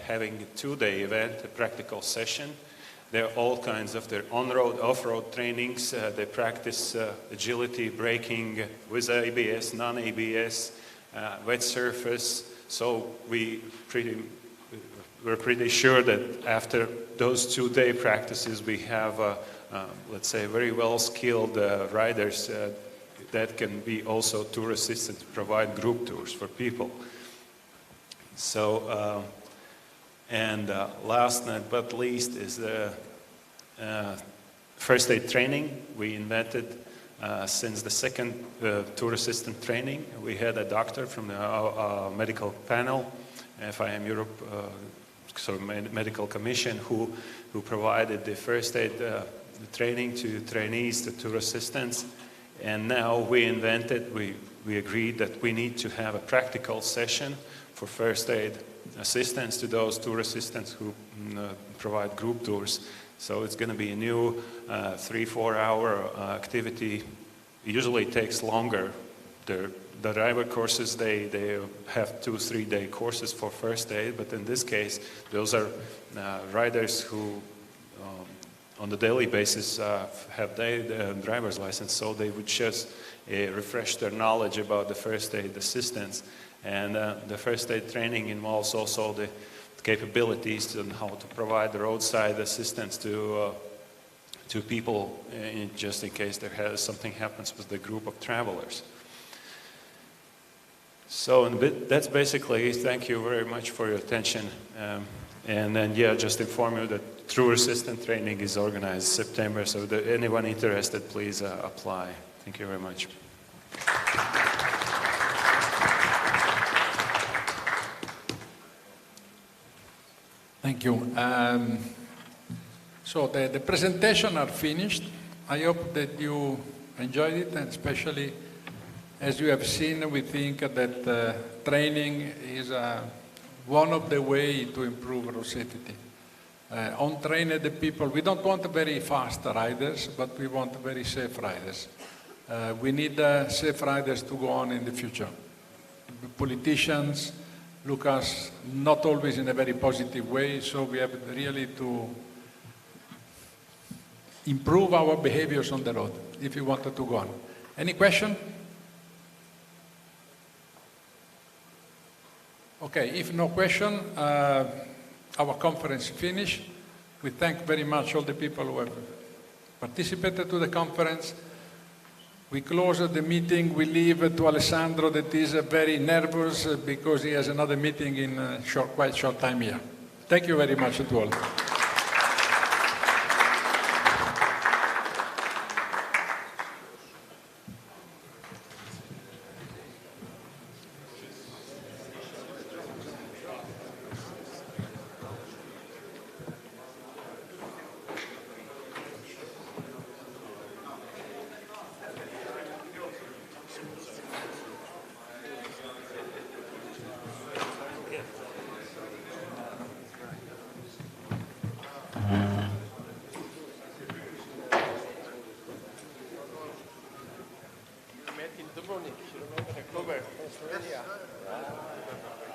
having a two-day event, a practical session. There are all kinds of their on-road, off-road trainings. They practice agility, braking with ABS, non-ABS, wet surface. So we're pretty sure that after those two-day practices, we have, let's say, very well-skilled riders that can be also tour assistants to provide group tours for people. So. And last but not least is the first aid training. We invented since the second tour assistant training. We had a doctor from the medical panel, FIM Europe, medical commission, who provided the first aid training to trainees, to tour assistants. And now we agreed that we need to have a practical session for first aid assistance to those tour assistants who provide group tours. So it's going to be a new 3-4 hour activity. It usually takes longer. The driver courses, they have 2-3 day courses for first aid, but in this case, those are riders who on the daily basis have their driver's license, so they would just refresh their knowledge about the first aid assistance. And the first aid training involves also the capabilities on how to provide the roadside assistance to people, just in case something happens with the group of travelers. So that's basically, thank you very much for your attention. And then, just inform you that tour assistant training is organized September, so anyone interested, please apply. Thank you. Thank you very much. Thank you. So the presentation are finished. I hope that you enjoyed it, and especially as you have seen, we think that training is one of the ways to improve road safety. On-train the people, we don't want very fast riders, but we want very safe riders. We need safe riders to go on in the future. Politicians look us not always in a very positive way, so we have really to improve our behaviors on the road if we wanted to go on. Any question? Okay, if no question, our conference finished. We thank very much all the people who have participated to the conference. We close the meeting. We leave to Alessandro that is very nervous because he has another meeting in quite short time here. Thank you very much to all.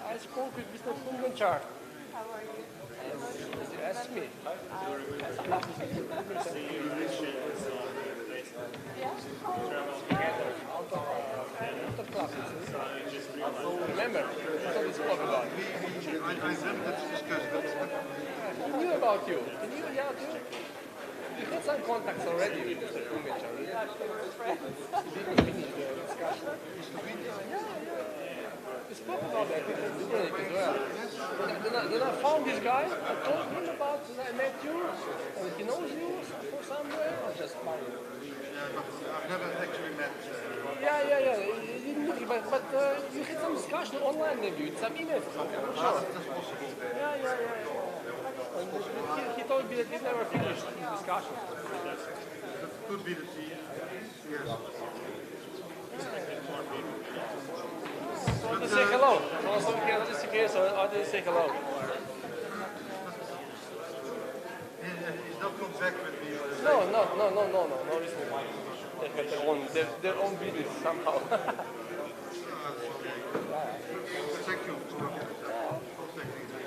I spoke with Mr. Voluntary. How are you? You asked me. Remember, that's what we spoke about. He knew about you. He knew about you. You had some contacts already with Mr. Voluntary. You didn't finish the discussion. We spoke about that with Dubrovnik as well. Then I found this guy, I told him about that I met you, and he knows you from somewhere, or just by... I've never actually met... Yeah. You didn't meet him, but you had some discussion online maybe, with some emails or something, I'm not sure. That's possible. Yeah. And he told me that he never finished the discussion. That could be the team. Yes. I didn't say hello. Just in case, I didn't say hello. He's not contact with me. No, listen. They have their own business somehow. Thank you for contacting me.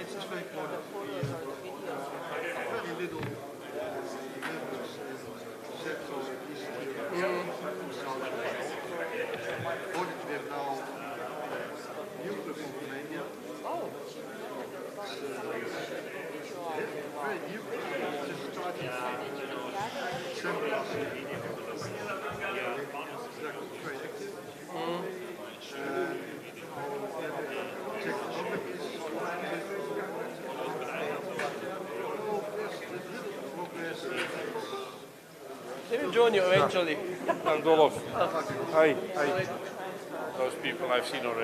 It's just very important. Very little members in Central East Europe. We have now nuclear from Romania. Oh. Very new. Just started. December last year. Very active. Czech Republic is They will join you eventually. Dolov. Hi. Those people I've seen already.